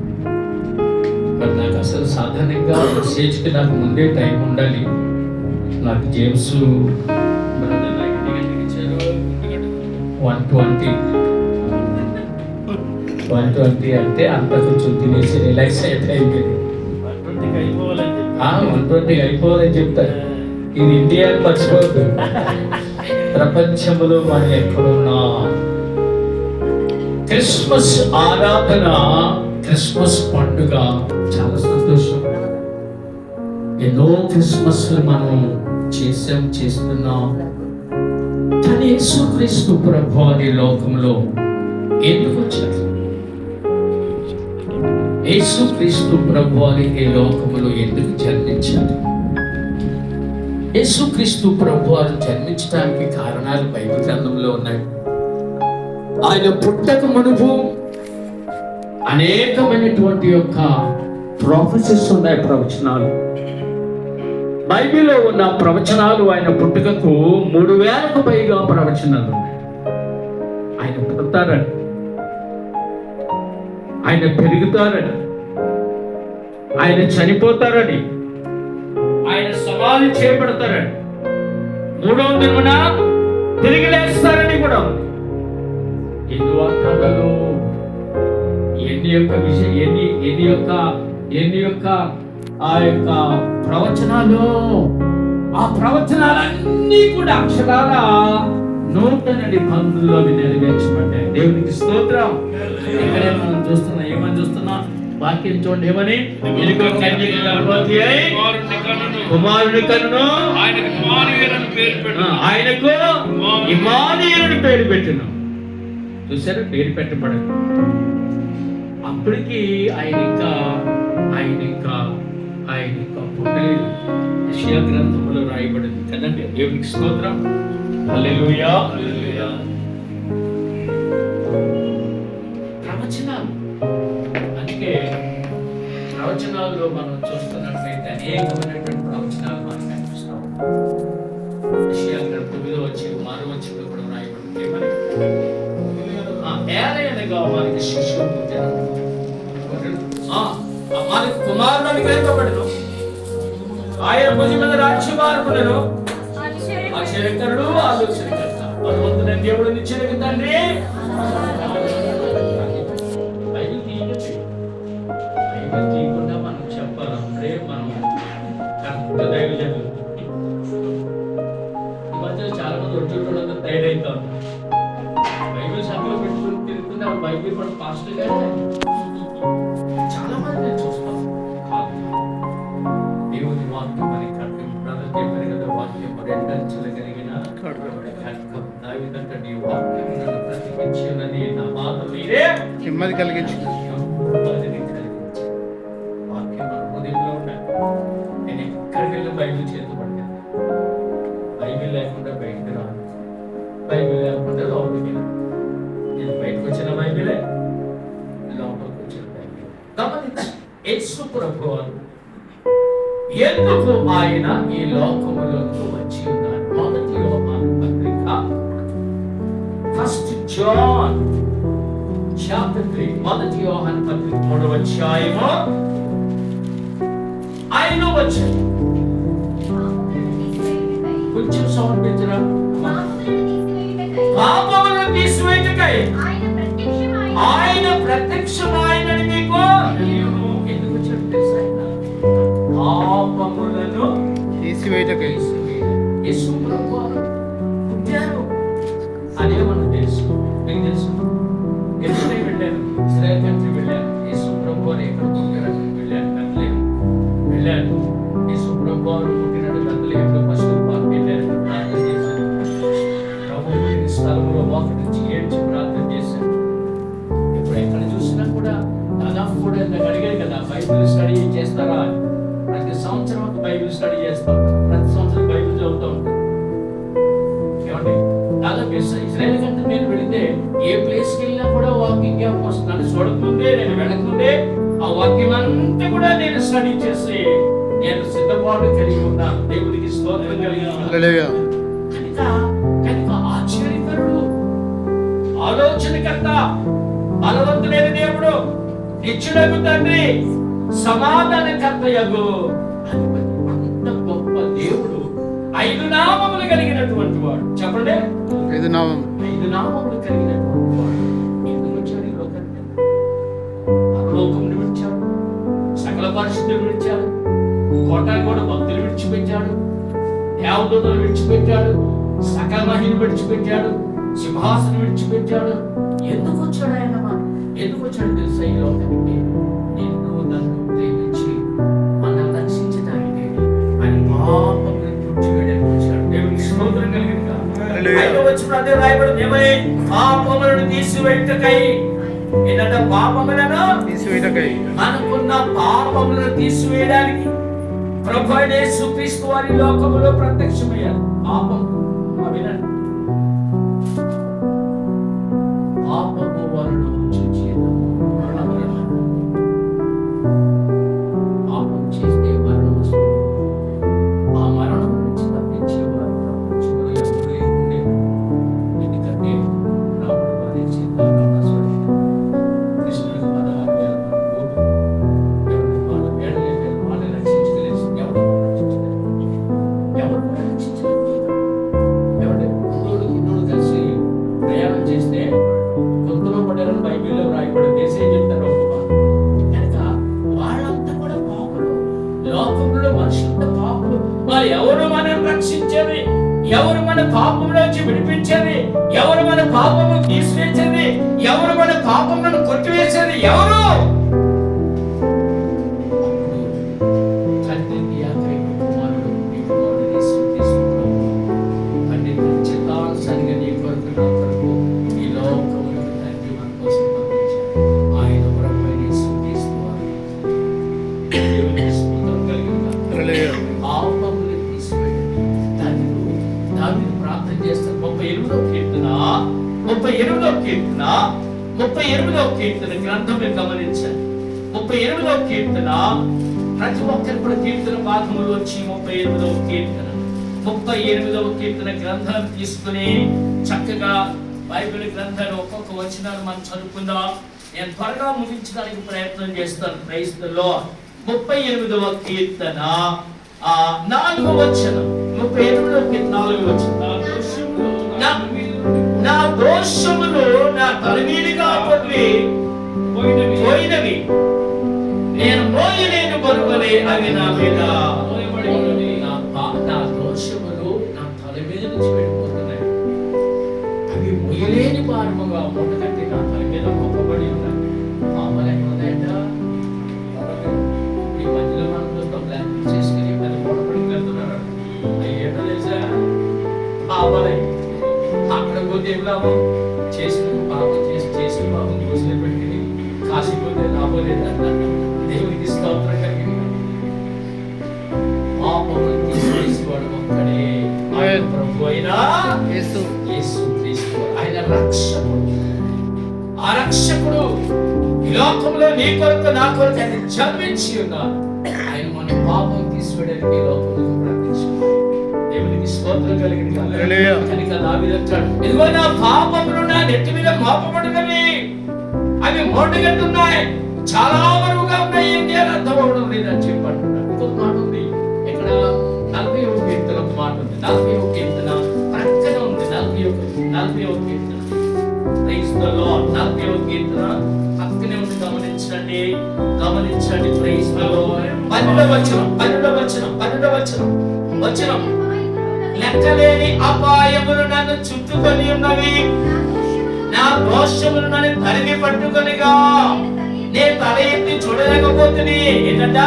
బట్ నాకు అసలు సాధారణంగా స్టేజ్కి నాకు ముందే టైం ఉండాలి. నాకు జేమ్స్ 120 అంటే అంత కొంచెం తినేసి రిలాక్స్ అయితే అయిపోయింది. 120 అయిపోవాలని చెప్తారు. ఇది ఇండియా మర్చిపోవద్దు. ప్రపంచంలో మనం ఎక్కడున్నా క్రిస్మస్ ఆరాధన, క్రిస్మస్ పండుగ చాలా సంతోషం. ఎన్నో క్రిస్మస్ మనం చేస్తున్నాం. కానీ యేసుక్రీస్తు ప్రభువు ఈ లోకంలో ఎందుకు వచ్చారు? యేసుక్రీస్తు ప్రభువు ఈ లోకంలో ఎందుకు జన్మించారు? యేసుక్రీస్తు ప్రభువు జన్మించడానికి కారణాలు బైబిల్ గ్రంథంలో ఉన్నాయి. ఆయన పుట్టక మునుపు అనేకమైనటువంటి యొక్క ప్రొఫెసర్స్ ఉన్నాయి, ప్రవచనాలు. బైబిల్లో ఉన్న ప్రవచనాలు ఆయన పుట్టుకకు 3000కు పైగా ప్రవచనాలు ఉన్నాయి. ఆయన పుడతారని, ఆయన పెరుగుతారని, ఆయన చనిపోతారని, ఆయన సమాధి చేయబడతారని, 3వ దినమున తిరిగి లేస్తారని కూడా ఎన్ని వార్తలలో ఎన్ని యొక్క ఆ యొక్క ప్రవచనాలు, ఆ ప్రవచనాలన్నీ కూడా అక్షరాల 100 నిబంధనలు అవి నెరవేర్చబడ్డాయి. దేవునికి స్తోత్రం. ఇక్కడే మనం చూస్తున్నాం. ఏమని చూస్తున్నాం? వాక్యం చూడండి. ఏమని? ఇదిగో కన్యక గర్భవతి అయి కుమారుని కనును, ఆయనకు ఇమ్మానుయేలు పేరు పెట్టెను. చూసారు? పేరు పెట్టబడదు. అప్పటికి ఆయన ఇంకా పుట్టలేదు. యెషయా గ్రంథంలో రాయబడింది కదండి. దేవునికి స్తోత్రం. హల్లెలూయా. ప్రవచనాలు, అందుకే ప్రవచనాల్లో మనం చూస్తున్నట్లయితే అనేకమైనటువంటి ప్రవచనాలు మనం కనిపిస్తాం. యెషయా గ్రంథంలో వచ్చి 6వ వచనంలో కూడా రాయబడింది. ఏమని? ఏలయనగా వారికి శిశువు పుట్టెను, వారికి కుమారుడు అనుగ్రహింపబడెను, ఆయన భుజం మీద రాజ్యభారములను, ఆశ్చర్యకరుడు, ఆలోచనకర్త, బలవంతుడైన దేవుడు, నిత్యుడైన తండ్రి. బైబిల్ తీయకుండా మనం చెప్పాలంటే మనం కరెక్ట్ దైవజనులు. ఈ మధ్య చాలా మంది ఒడ్డు తయారైతాం. బైబిల్ సభలో పెట్టుకుని తిరుగుతుంటే బైబిల్ కూడా పాస్టర్ గారు చాలా మంది నేను చూస్తాం. దేవుని వాక్యం మనకి బ్రదర్ చెప్పారు కదా, వాక్యం రెండంచులు కలిగిన ఖడ్గం. దావీదంట, నీ వాక్యం నన్ను బ్రతికించునని నా మాట మీరే నెమ్మది కలిగించు. నెమ్మదిని కలిగించు. వాక్యం మన హృదయంలో ఉండాలి. నేను ఎక్కడికి వెళ్ళి బైబిల్ చేతి పట్టాను. బైబిల్ లేకుండా బయటకు రాను, బైబిల్ లేకుండా లోపలికి రాను. నేను బయటకు వచ్చిన బైబిలే, లోపలికి వచ్చిన బైబిల్. గమనించి యేసు ప్రభువారు ఎందుకు ఆయన ఈ లోకములోకి వచ్చి ఉన్నారు? మొదటి యోహాను పత్రిక 1 John chapter 3, మొదటి యోహాను పత్రిక 3వ అధ్యాయము 5వ వచనం. కొంచెం సౌండ్ పెంచరా. పాపములను తీసివేయుటకై ఆయన ప్రత్యక్షమైనని మీకు ఎందుకు వచ్చాడు తెలుసా? ఆయన పాపములను తీసివేయటకై యేసు ప్రభువారు పుట్టారు అదే మనకు తెలుసు. మీకు తెలుసు, ఎప్పుడే వెళ్ళాను, ఇజ్రాయెల్ కంట్రీ వెళ్ళాను. యేసు ప్రభువారు ఎక్కడ పుట్టారు అక్కడికి వెళ్ళాను. వెళ్ళాను. యేసు ప్రభువారు పుట్టినట్టు బెత్లెహేములో పశువుల పాకకు వెళ్ళాను, ప్రార్థన చేశాను. ప్రభు పుట్టిన స్థలంలో మోకరించి ఏడ్చి ప్రార్థన చేశాను. ఇప్పుడు ఎక్కడ చూసినా కూడా దాదాపు కూడా నాకు అడిగారు కదా, బైబిల్ స్టడీ చేస్తారా అని. ప్రతి సంవత్సరం ఒక బైబిల్ స్టడీ చేస్తాం, ప్రతి సంవత్సరం బైబిల్ చదువుతూ ఉంటాం. ఏమండి, దాదాపు ఇజ్రాయెల్ కంటే నేను వెళితే ఏ ప్లేస్కి వెళ్ళినా కూడా వాకింగ్ జ్ఞాపకం వస్తుంది. నన్ను చూడకముందే, నేను వెళ్ళకముందే ఆ వాక్యం అంతా కూడా నేను స్టడీ చేసి నేను సిద్ధపాటు కలిగి ఉన్నాను. దేవుడికి స్తోత్రం కలిగి ఉన్నాను. హల్లెలూయా. కనుక ఆశ్చర్యకరుడు, ఆలోచనకర్త, బలవంతుడైన దేవుడు, నిత్యుడగు తండ్రి, సమాధానకర్తయగు అంత గొప్ప దేవుడు 5 నామములు కలిగినటువంటి వాడు. చెప్పండి, 5 నామములు. 5 నామములు కలిగినటువంటి వాడు ఎందుకు వచ్చాడు ఈ లోకానికి? పరలోకమును విడిచాడు, సకల పరిశుద్ధులు విడిచాడు, కోటాను భక్తులు విడిచిపెట్టాడు, దేవదూతలు విడిచిపెట్టాడు, సకల మహిళను విడిచిపెట్టాడు, సింహాసనం విడిచిపెట్టాడు. ఎందుకు వచ్చాడు ఆయన? ఎందుకు వచ్చాడు తెలుసా ఈ లోకానికి? నిన్ను నన్ను ప్రేమించి మనల్ని రక్షించడానికి ఆయన పాపములను తుడిచివేయడానికి వచ్చాడు. దేవునికి స్తోత్రం కలిగింది. హల్లెలూయా. 5వ వచనం అదే రాయబడింది, ఏమని? పాపములను తీసివేయుటకై. ఏంటంటే పాపములను తీసివేయటకై, మనకున్న పాపములను తీసివేయడానికి ప్రభు అయిన యేసుక్రీస్తు వారి లోకములో ప్రత్యక్షమయ్యారు. పాపం వినండి, పాపము వలన వచ్చే జీతం మరణం. పాపం చేస్తే మరణం వస్తుంది. ఆ మరణం నుంచి తప్పించేవారు ప్రపంచంలో ఎవరు లేకుండేవారు. ఎందుకంటే రాముడు వధించిన కృష్ణుడికి 16,000 కోట్లు. ఎవరికి వాళ్ళ వేడలే వేరు, వాళ్ళని రక్షించలేదు. ఎవరు రక్షించలేదు. ఎవరి ఇద్దరు కలిసి ప్రయాణం చేస్తే కొంతలో పడారని బైబిల్లో రాయబడి దేశం చెప్తారు. కనుక వాళ్ళంతా కూడా పాపులు, లోకంలో మనుషులంతా పాపులు. మరి ఎవరు మనం రక్షించేది? ఎవరు మన పాపంలోంచి విడిపించేది? ఎవరు మన పాపము తీసివేసేది? ఎవరు మన పాపములను కొట్టివేసేది? ఎవరు? హల్లెలూయా. పాపములను తీసివేయండి. దావీదు ప్రార్థన చేస్తాడు. 38వ కీర్తన గ్రంథం మీరు గమనించండి. 38వ కీర్తన, ప్రతి ఒక్కరు కూడా కీర్తన భాగములు వచ్చి 38వ కీర్తన గ్రంథం తీసుకుని చక్కగా బైబిల్ గ్రంథాన్ని ఒక్కొక్క వచనాన్ని మనం చదువుకుందాం. నేను త్వరగా ముగించడానికి ప్రయత్నం చేస్తాను. Praise the lord. 38వ కీర్తన 4వ వచనం. 38వ కీర్తన 4వ వచనం. నా దోషములు నా తల మీదుగా పోయినవి, నేను మోయలేని బరువులే అవి నా మీద. నా దోషములు నా తల మీద నుంచి వెళ్ళిపోతున్నాయి. అవి మొయ్యలేని భారముగా మొట్టకట్టి నా తల మీద మొక్కబడి ఉన్నాయి. మామూలుగా ఉన్నాయంట. ఈ మధ్యలో మనం చూస్తాం, చేసుకుని 10 మూడు వెళ్తున్నారు. 5 ఏళ్ళు అనుకుందాము, చేసిన పాపం చేసిన పాపం రోజులు పెట్టి కాసిపోతే రాబోలేదన్న దేవునికి స్తోత్రం కలిగింది. పాపం తీసివేసేవాడు ఒక్కడే, ఆయన ప్రభు అయినా యేసు. యేసుక్రీస్తు. ఆయన రక్షకుడు. ఆ రక్షకుడు ఈ లోకంలో నీ కొరకు నా కొరకు ఆయన జన్మించి ఉన్నారు. ఆయన మన పాపం తీసివేయడానికి ఈ లోకంలో ప్రార్థించాడు. దేవునికి స్తోత్రం కలిగింది. హల్లెలూయా. కనుక దావీదు అంటాడు, ఇదిగో నా పాపములు నా నెత్తి మీద మోపబడినవి, అవి మోటుగట్టున్నాయి, చాలా బరువుగా ఉన్నాయి, ఏం చేయాలి అర్థం అవడం లేదని చెప్పి అంటున్నాడు. ఇంకొక మాట ఉంది, ఇక్కడ 41 కీర్తన ఒక మాట ఉంది. 41 కీర్తన ప్రక్కన ఉంది. 41 కీర్తన. Praise the lord. 41 కీర్తన పక్కనే ఉంది. గమనించండి. Praise the lord. 12వ వచనం. లెక్కలేని అపాయములు నన్ను చుట్టుకొని ఉన్నవి, నా దోషములు నన్ను తరిమి పట్టుకొనిగా నేను తల ఎత్తి చూడలేకపోతుంది. ఏంటంట?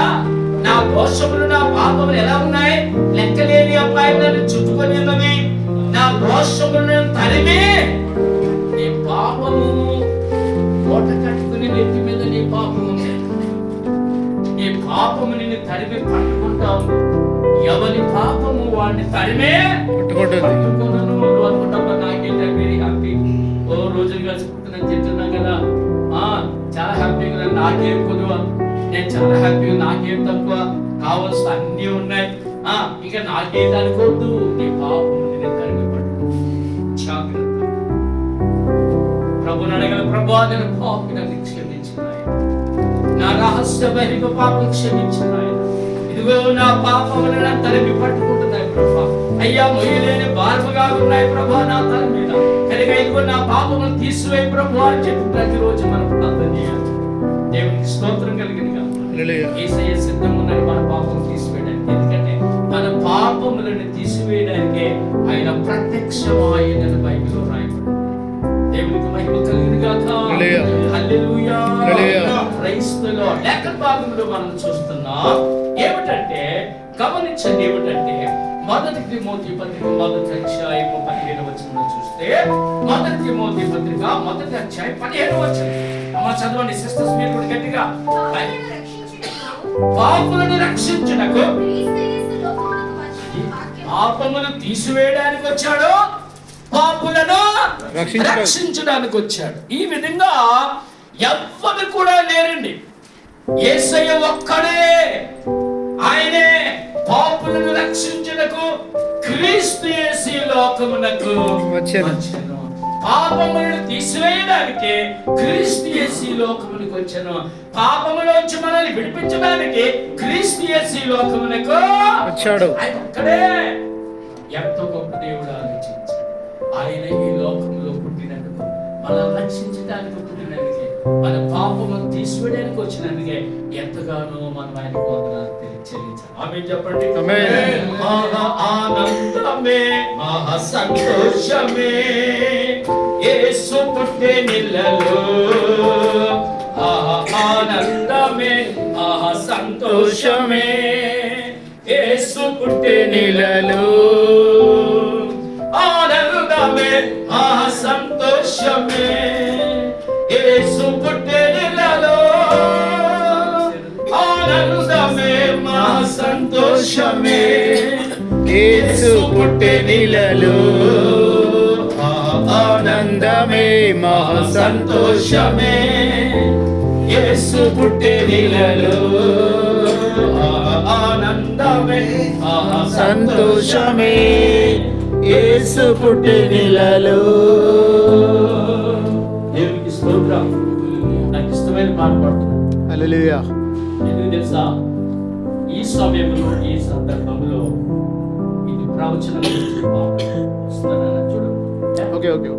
నా దోషములు నా పాపములు ఎలా ఉన్నాయి? లెక్కలేని అపాయములు నన్ను చుట్టుకొని ఉన్నవి, నా దోషములను తరిమి, నీ పాపము కోట కట్టుకుని నెత్తి మీద నీ పాపము ఉంది. నీ పాపము నిన్ను తరిమి పట్టుకుంటా ఉంది. ఎవరి పాపము వాడిని తరిమే పట్టుకున్నాను. నువ్వు అనుకుంటావు నాకేంటే వెరీ హ్యాపీ, ఓ రోజులు కలిసిపోతున్నాను చెప్తున్నాం కదా, చాలా హ్యాపీగా నాకేం కొద్దువ, నేను చాలా హ్యాపీగా, నాకేం తక్కువ, కావాల్సిన అన్ని ఉన్నాయి, ఇక నాకేంటి అనుకోవద్దు. నీ పాపము నిన్ను తరిమి పట్టుకో. జాగ్రత్త. ప్రభుని అడగల, ప్రభా నేను పాపి నన్ను క్షమించినాయి, నా రహస్య బహిరంగ పాపం క్షమించినాయి, ఇదిగో నా పాపములు నా తరిమి పట్టుకుంటున్నాయి ప్రభా, అయ్యా మొయ్యలేని భారముగా ఉన్నాయి ప్రభా నా తల మీద, కనుక ఇదిగో నా పాపములు తీసివేయి ప్రభా అని చెప్పి ప్రతిరోజు మనం ప్రార్థన చేయాలి. దేవునికి స్తోత్రం కలిగింది. యేసయ్య సిద్ధంగా ఉన్నాడు మన పాపం తీసివేయడానికి. ఎందుకంటే మన పాపములను తీసివేయడానికే ఆయన ప్రత్యక్షమాయనని బైబిల్లో రాయబడింది. దేవునికి మహిమ కలిగింది గాక. హల్లెలూయా. Praise the lord. లేఖన భాగంలో మనం చూస్తున్నాం ఏమిటంటే, గమనించండి, ఏమిటంటే 1 తిమోతి పత్రిక 1వ అధ్యాయం 15వ వచనంలో చూస్తే, 1 తిమోతి పత్రిక 1వ అధ్యాయం 15వ వచనం. అమ్మ చదవండి సిస్టర్స్, మీరు కూడా గట్టిగా. పాపులను రక్షించుటకు, పాపములు తీసివేయడానికి వచ్చాడు, పాపులను రక్షించడానికి వచ్చాడు. ఈ విధంగా ఎవ్వరు కూడా లేరండి, యేసయ్య ఒక్కడే. ఆయనే పాపులను రక్షించుటకు క్రీస్తు యేసు లోకమునకు వచ్చెను. పాపములను తీసివేయడానికి క్రీస్తు యేసు లోకమునకు వచ్చెను. పాపములోంచి మనల్ని విడిపించడానికి క్రీస్తు యేసు లోకమునకు వచ్చాడు. ఆయన ఒక్కడే. ఎంతో గొప్ప దేవుడు ఆలోచించాడు. ఆయన ఈ లోకంలో పుట్టినందుకు, మనల్ని రక్షించడానికి పుట్టినందుకే, మన పాపమును తీసివేయడానికి వచ్చినందుకే ఎంతగానో మనం ఆయన వందనాలు చెల్లించాలి. ఆమేన్ చెప్పండి. మహా ఆనందమే, మహా సంతోషమే, యేసు పుట్టినిల్లలో ఆనందమే, మహా సంతోషమే, యేసు పుట్టినిల్లలో ఆనందమే, మహా సంతోషమే, యేసు పుట్టినిల్లలో ఆనందమే, మహా సంతోషమే, యేసు పుట్టినిల్లలో ఆనందమే, మహా సంతోషమే, యేసు పుట్టినిల్లలో ఆనందమే, మహా సంతోషమే, యేసు పుట్టినిల్లలో. దేవునికి స్తోత్రం. నాకు ఇష్టమైన పాట పాడుతున్నాను. హల్లెలూయా. ఎందుకు తెలుసా? ఈ సమయంలో, ఈ సందర్భంలో ఇది ప్రవచనం చూడండి. Okay okay.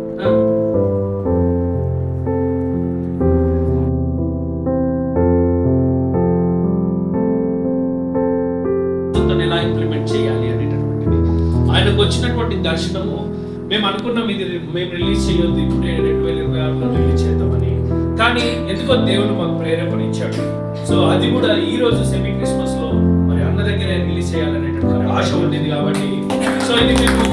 ఎలా ఇంప్లిమెంట్ చేయాలి అనేటటువంటిది ఆయనకు వచ్చినటువంటి దర్శనము. మేము అనుకున్నాం ఇది మేము రిలీజ్ చేయొద్దు, ఇప్పుడే 2026లో రిలీజ్ చేద్దామని, కానీ ఎందుకో దేవుడు మాకు ప్రేరేపణ ఇచ్చాడు. సో అది కూడా ఈ రోజు సెమీ క్రిస్మస్ లో మరి అన్న దగ్గర రిలీజ్ చేయాలనేటువంటి ఆశ ఉండేది కాబట్టి, సో ఇది మేము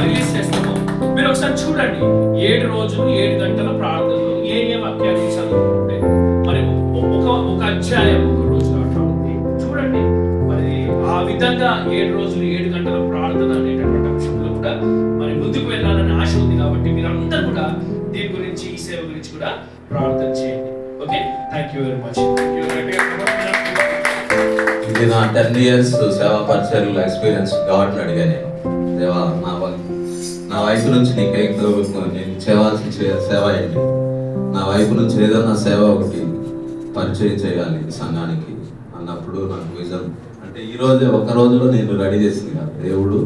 రిలీజ్ చేస్తాము. మీరు ఒకసారి చూడండి 7 రోజులు 7 గంటల ప్రార్థనలు ఏ వాక్యాన్ని చదువుకుంటే మరి ఒక అధ్యాయం ఒక రోజు అట్లా ఉంది. చూడండి మరి ఆ విధంగా 7 రోజులు 7 గంటల ప్రార్థన అనేటటువంటి అంశంలో కూడా మరి ముందుకు వెళ్ళాలని ఆశ ఉంది. కాబట్టి మీరందరూ కూడా దీని గురించి ఈ సేవ గురించి కూడా ప్రార్థన చేయండి. Okay, thank you very much. ఇది నా 10 years సేవా పరిచర్యల ఎక్స్పీరియన్స్. గాడ్ని అడిగా నేను, దేవా నా వైపు నుంచి నీకేంటో నేను చేయాల్సిన సేవ ఏంటి, నా వైపు నుంచి ఏదన్నా సేవ ఒకటి పరిచయం చేయాలి సంఘానికి అన్నప్పుడు నాకు విజన్ అంటే ఈ రోజే ఒక రోజులో నేను రెడీ చేసింది కాదు, దేవుడు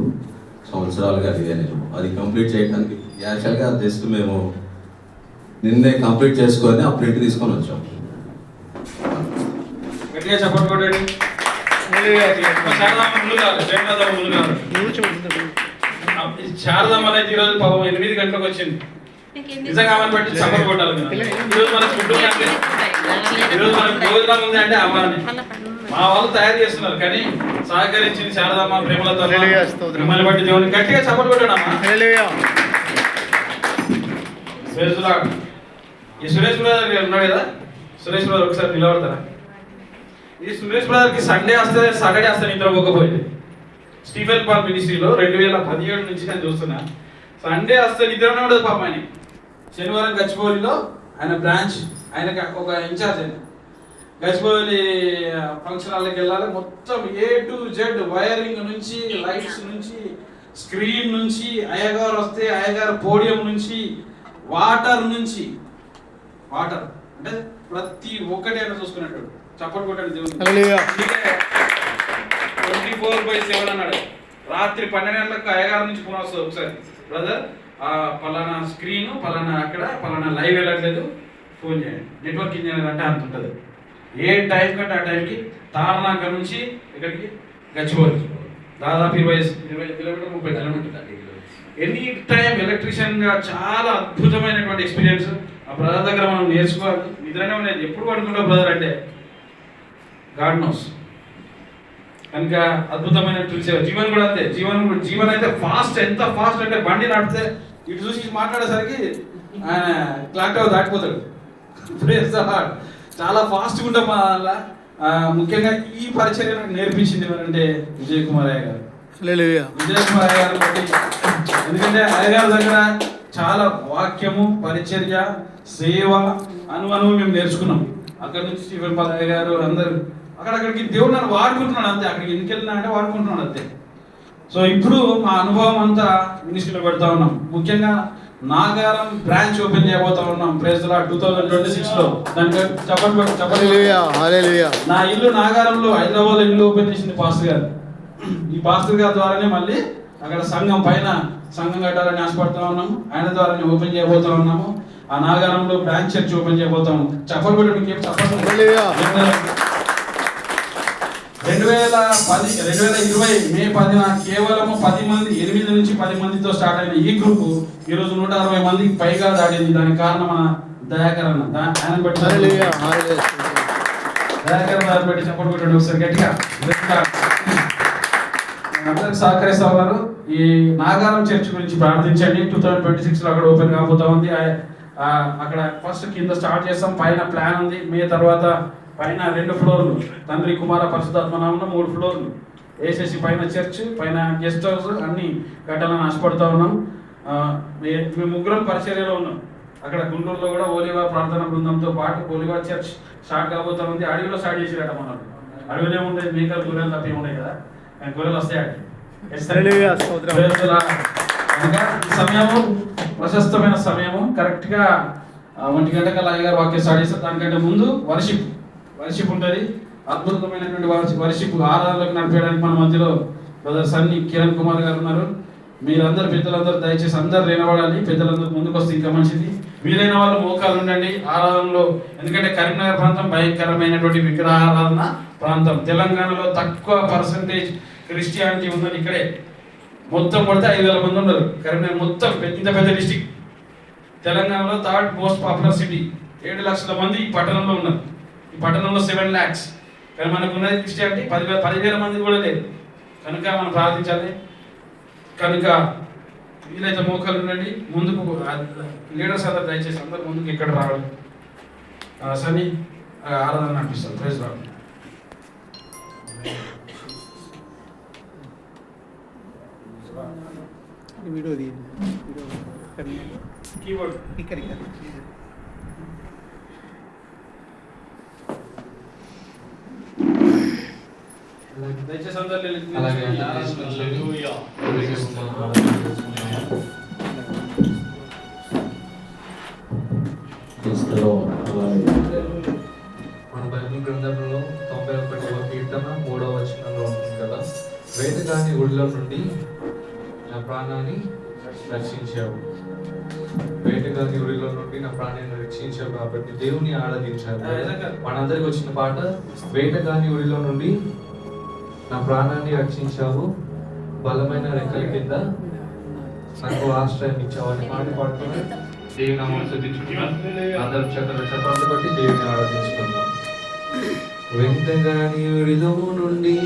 సంవత్సరాలుగా అడిగా నేను. అది కంప్లీట్ చేయడానికి యాక్చువల్గా జస్ట్ మేము నిన్నే కంప్లీట్ చేసుకొని ఆ ప్రింట్ తీసుకొని వచ్చాం. గట్టిగా సపోర్ట్ కొట్టండి. శారదమ్మ అయితే ఈరోజు పాపం 8 గంటలకు వచ్చింది. నిజంగా ఆమెను బట్టి సపోర్ట్ కొట్టాలి. ఈరోజు మనకు ఫుడ్ అంటే ఈరోజు మనకు భోజనం ఉంది అంటే అమ్మాని మా వాళ్ళు తయారు చేస్తున్నారు, కానీ సహకరించింది శారదమ్మ ప్రేమలతో. మిమ్మల్ని బట్టి దేవుని గట్టిగా సపోర్ట్ కొట్టాడు అమ్మా. ఈ సురేష్ బ్రదర్ ఉన్నాడు కదా, సురేష్ బ్రదర్ ఒకసారి నిలబడతారా? ఈ సురేష్ బ్రదర్కి సండే వస్తే సాటర్డే వస్తే నిద్రపోకపోయింది. స్టీఫెన్ పాల్ మినిస్ట్రీలో 2017 నుంచి నేను చూస్తున్నా. సండే వస్తే నిద్రనే ఉండదు పాప. ఆయన శనివారం గచ్చిబౌలిలో ఆయన బ్రాంచ్, ఆయనకి ఒక ఇన్ఛార్జ్. ఆయన గచ్చిబౌలి ఫంక్షన్ హాల్కి వెళ్ళాలి. మొత్తం A to Z వైరింగ్ నుంచి, లైట్స్ నుంచి, స్క్రీన్ నుంచి, అయ్యగారు వస్తే అయ్యగారు పోడియం నుంచి, వాటర్ నుంచి, వాటర్ అంటే ప్రతి ఒక్కటి ఆయన చూసుకున్నట్టు. చప్పట్లు కొట్టండి దేవుడు. 24/7 అన్నాడు. రాత్రి 12 గంటలకు అయ్యగారి నుంచి ఫోన్ వస్తుంది. ఒకసారి బ్రదర్ పలానా స్క్రీన్ పలానా అక్కడ పలానా లైవ్ వెళ్ళట్లేదు, ఫోన్ చేయండి. నెట్వర్క్ ఇంజనీర్ అంటే అంత ఉంటుంది. ఏ టైం కంటే ఆ టైంకి తారనాక నుంచి ఇక్కడికి గచ్చిబౌలి దాదాపు 20 కిలోమీటర్ 30 కిలోమీటర్ ఎనీ టైం ఎలక్ట్రీషియన్గా చాలా అద్భుతమైనటువంటి ఎక్స్పీరియన్స్. ఆ బ్రదర్ దగ్గర మనం నేర్చుకోవాలి. నిద్రనే ఉండేది. ఎప్పుడు పడుకుంటావు బ్రదర్ అంటే గాడ్ నోస్. కనుక అద్భుతమైన జీవన్ కూడా అంతే. జీవన్ అయితే ఫాస్ట్, ఎంత ఫాస్ట్ అంటే బండి నడిపితే ఇటు చూసి మాట్లాడేసరికి ఆయన క్లాక్ టవర్ దాటిపోతాడు. చాలా ఫాస్ట్గా ఉంటాం. అలా ముఖ్యంగా ఈ పరిచర్య నాకు నేర్పించింది ఎవరంటే విజయ్ కుమార్ అయ్య గారు. విజయ్ కుమార్ అయ్య గారు బట్టి, ఎందుకంటే అయ్య గారి దగ్గర చాలా వాక్యము, పరిచర్య, సేవ అనువనువు మేము నేర్చుకున్నాం. అక్కడ నుంచి స్టీఫెన్ పాల్ అయ్య గారు అందరు అక్కడికి దేవుడు నన్ను వాడుకుంటున్నాడు అంతే. అక్కడికి ఎందుకు వెళ్ళినా అంటే వాడుకుంటున్నాడు అంతే. సో ఇప్పుడు మా అనుభవం అంతా మినిస్ట్రీలో పెడతా ఉన్నాం. ముఖ్యంగా నాగారం బ్రాంచ్ ఓపెన్ చేయబోతా ఉన్నాం. ప్రైజ్ ది లార్డ్ 2026లో. దానికి నా ఇల్లు నాగారంలో, హైదరాబాద్లో ఇల్లు ఓపెన్ చేసింది పాస్టర్ గారు. ఈ పాస్టర్ గారి ద్వారానే మళ్ళీ అక్కడ సంఘం పైన సంఘం కట్టాలని ఆశపడుతూ ఉన్నాము. ఆయన ద్వారానే ఓపెన్ చేయబోతా ఉన్నాము. ఆ నాగారంలో బ్రాంచ్ చర్చ్ ఓపెన్ చేయబోతాము. చెప్పలు కూడా మీకు ఏం చెప్పండి. 2020 మే 10న కేవలం 10 మంది, 8 నుంచి 10 మందితో స్టార్ట్ అయిన ఈ గ్రూప్ ఈరోజు 160 మందికి పైగా దాటింది. దానికి కారణం మన దయాకర్ అన్న. ఆయన బట్టి దయాకర్ దాన్ని బట్టి సపోర్ట్ పెట్టండి ఒకసారి గట్టిగా. అందరికి సహకరిస్తా ఉన్నారు. ఈ నాగారం చర్చ్ గురించి ప్రార్థించండి. 2026లో అక్కడ ఓపెన్ కాబోతా ఉంది. అక్కడ ఫస్ట్ కింద స్టార్ట్ చేస్తాం. పైన ప్లాన్ ఉంది. మే తర్వాత పైన 2 ఫ్లోర్లు తండ్రి కుమార పరిశుద్ధాత్మ నామమున 3 ఫ్లోర్లు వేసేసి పైన చర్చ్, పైన గెస్ట్ హౌస్ అన్ని కట్టాలని ఆశపడుతూ ఉన్నాం. మేము ముగ్గురం పరిచర్యలో ఉన్నాం. అక్కడ గుంటూరులో కూడా ఓలివా ప్రార్థన బృందంతో పాటు ఓలివా చర్చ్ స్టార్ట్ కాబోతా ఉంది. అడవిలో స్టార్ట్ చేసిరట మనం. అడవిలో ఏముంటాయి, మేకలు గొర్రెలు తప్ప ఏముంటాయి కదా, గొర్రెలు వస్తాయి అటు. ఈ సమయము ప్రశస్తమైన సమయము. కరెక్ట్గా 1 గంటకల్లా అయ్యగారు వాక్యం స్టార్ట్ చేస్తారు. దానికంటే ముందు వర్షిప్ ఉంటుంది. అద్భుతమైనటువంటి వర్షిప్ ఆరాధనలకు నడిపేయడానికి మన మధ్యలో బ్రదర్ సన్ని కిరణ్ కుమార్ గారు ఉన్నారు. మీరందరూ పెద్దలందరూ దయచేసి అందరు నిలబడాలి. పెద్దలందరూ ముందుకు వస్తే ఇంకా మంచిది. వీలైన వాళ్ళు మోకాలు ఉండండి ఆరాధనలో. ఎందుకంటే కరీంనగర్ ప్రాంతం భయంకరమైనటువంటి విగ్రహారాధన ప్రాంతం. తెలంగాణలో తక్కువ పర్సంటేజ్ క్రిస్టియానిటీ ఉన్నది ఇక్కడే. మొత్తం కొడితే 5,000 మంది ఉన్నారు. కరీంనగర్ మొత్తం ఇంత పెద్ద డిస్టిక్. తెలంగాణలో 3rd మోస్ట్ పాపులర్ సిటీ. 7 లక్షల మంది ఈ పట్టణంలో ఉన్నారు. ఈ పట్టణంలో 7 lakhs. కానీ మనకు ఉన్నది క్రిస్టియానిటీ 10,000 మంది కూడా లేదు. కనుక మనం ప్రార్థించాలి. కనుక వీలైతే మోకాలు ఉండండి. ముందుకు లీడర్స్ అందరూ దయచేసి అందరు ముందుకు ఇక్కడ రావాలి. సన్నీ ఆరాధన నడిపిస్తారు. ప్రైజ్ రావాలి. వీడియో కీబోర్డ్ ఇక్కడ దయచేసి అందరు అలాగే మన బైబిల్ గ్రంథంలో 91వ కీర్తన 3వ వచనంలో ఉంటుంది కదా, వేటగాని ఊళ్ళో నుండి నా ప్రాణాన్ని రక్షించావు. వేటగాని ఊరిలో నుండి నా ప్రాణాన్ని రక్షించావు కాబట్టి దేవుని ఆరాధించారు. మనందరికి వచ్చిన పాట వేటగాని ఊరిలో నుండి నా ప్రాణాన్ని రక్షించావు, బలమైన రెక్కల కింద నాకు ఆశ్రయం ఇచ్చావు అని పాట పాడుతున్నా దేవుని నామాన్ని స్తుతించుకుందాం. అందరూ చప్పట్లు కొట్టి దేవుని ఆరాధించుకుందాం. వెంటగాని ఊరిలో నుండి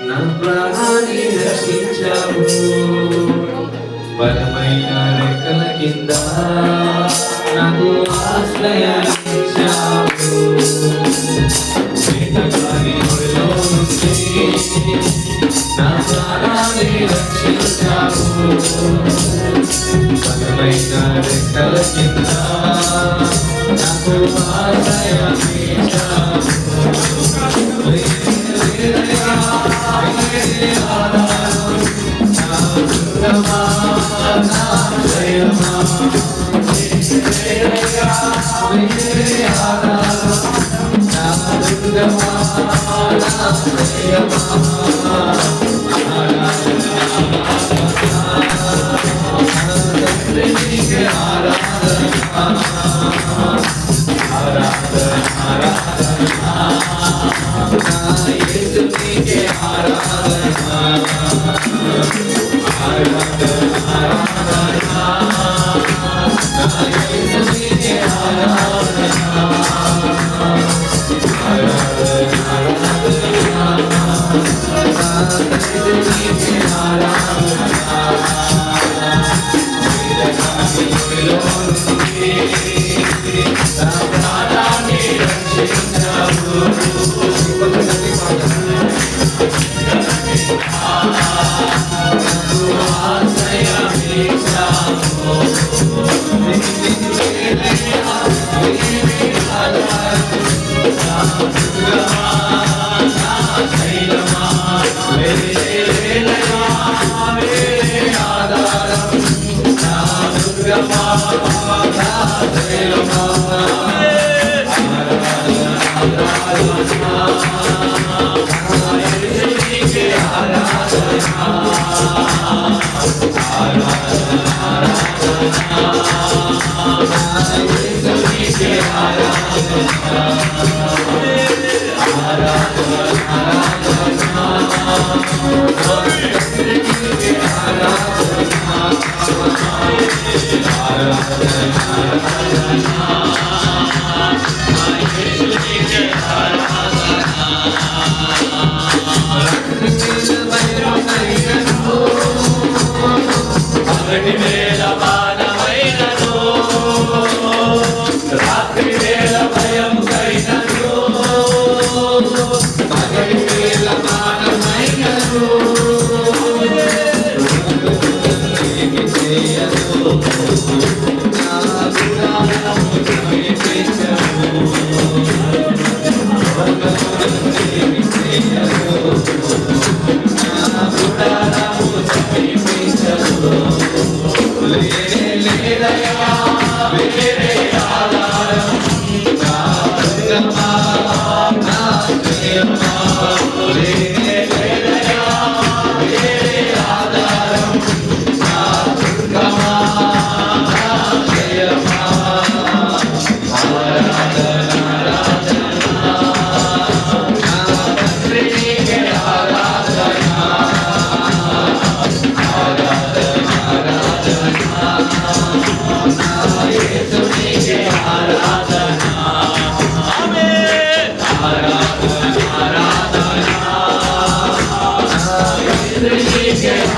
నా ప్రాణాన్ని రక్షించావు, బలమైన రెక్కల కింద నాకు ఆశ్రయించావు. వేటగాని ఊరిలో నుండి నా ప్రాణాన్ని రక్షించావు, బలమైన రెక్కల కింద నాకు ఆశ్రయించావు.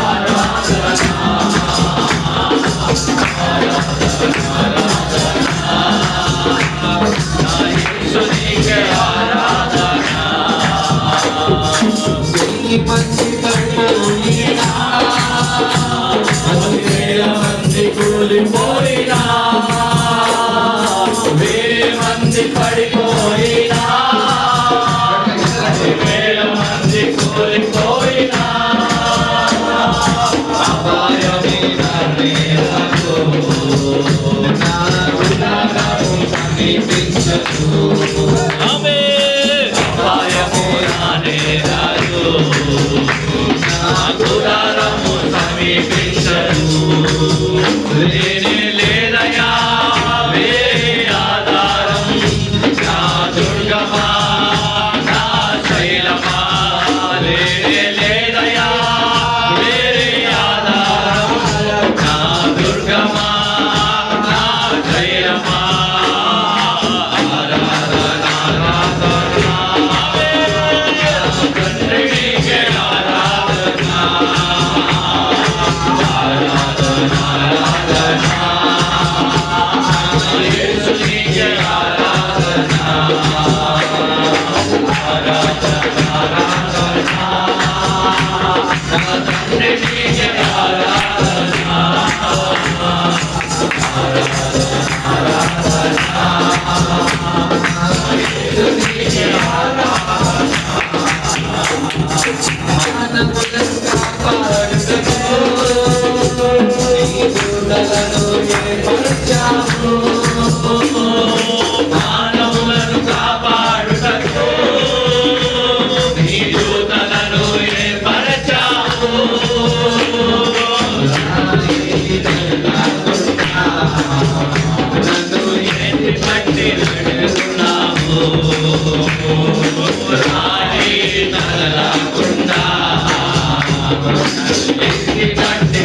ఆరాధన మంది పడిపోయినా, 10,000 మంది కూలిపోయినా, 1000 మంది పడిపోయినా, 10,000 మంది కూలిపోయినా, అపాయమైన నేలకు నా ఉదరము సమీపించదు. అపాయమైన నేలకు నా ఉదరము సమీపించదు. లేనే లేదయా వేరే ఆధారం, నా దుర్గమా నా శైలమా, లేనే లేదయా వేరే ఆధారం, నా దుర్గమా నా శైలమా. ఆరాధన ఆరాధన తండ్రి నీకే ఆరాధన, ఆరాధన ఆరాధన యేసు నీకే ఆరాధన, ఆరాధన ఆరాధన నా తండ్రి నీకే ఆరాధన, యేసు నీకే ఆరాధన. మానవులను కాపాడుటకు నీ దూతలను ఏర్పరచావు, మానవులను కాపాడుటకు నీ దూతలను ఏర్పరచావు. నన్ను ఎత్తి పట్టి నడుస్తున్నావు, రాణి తలలాకుండా ఎత్తి పట్టి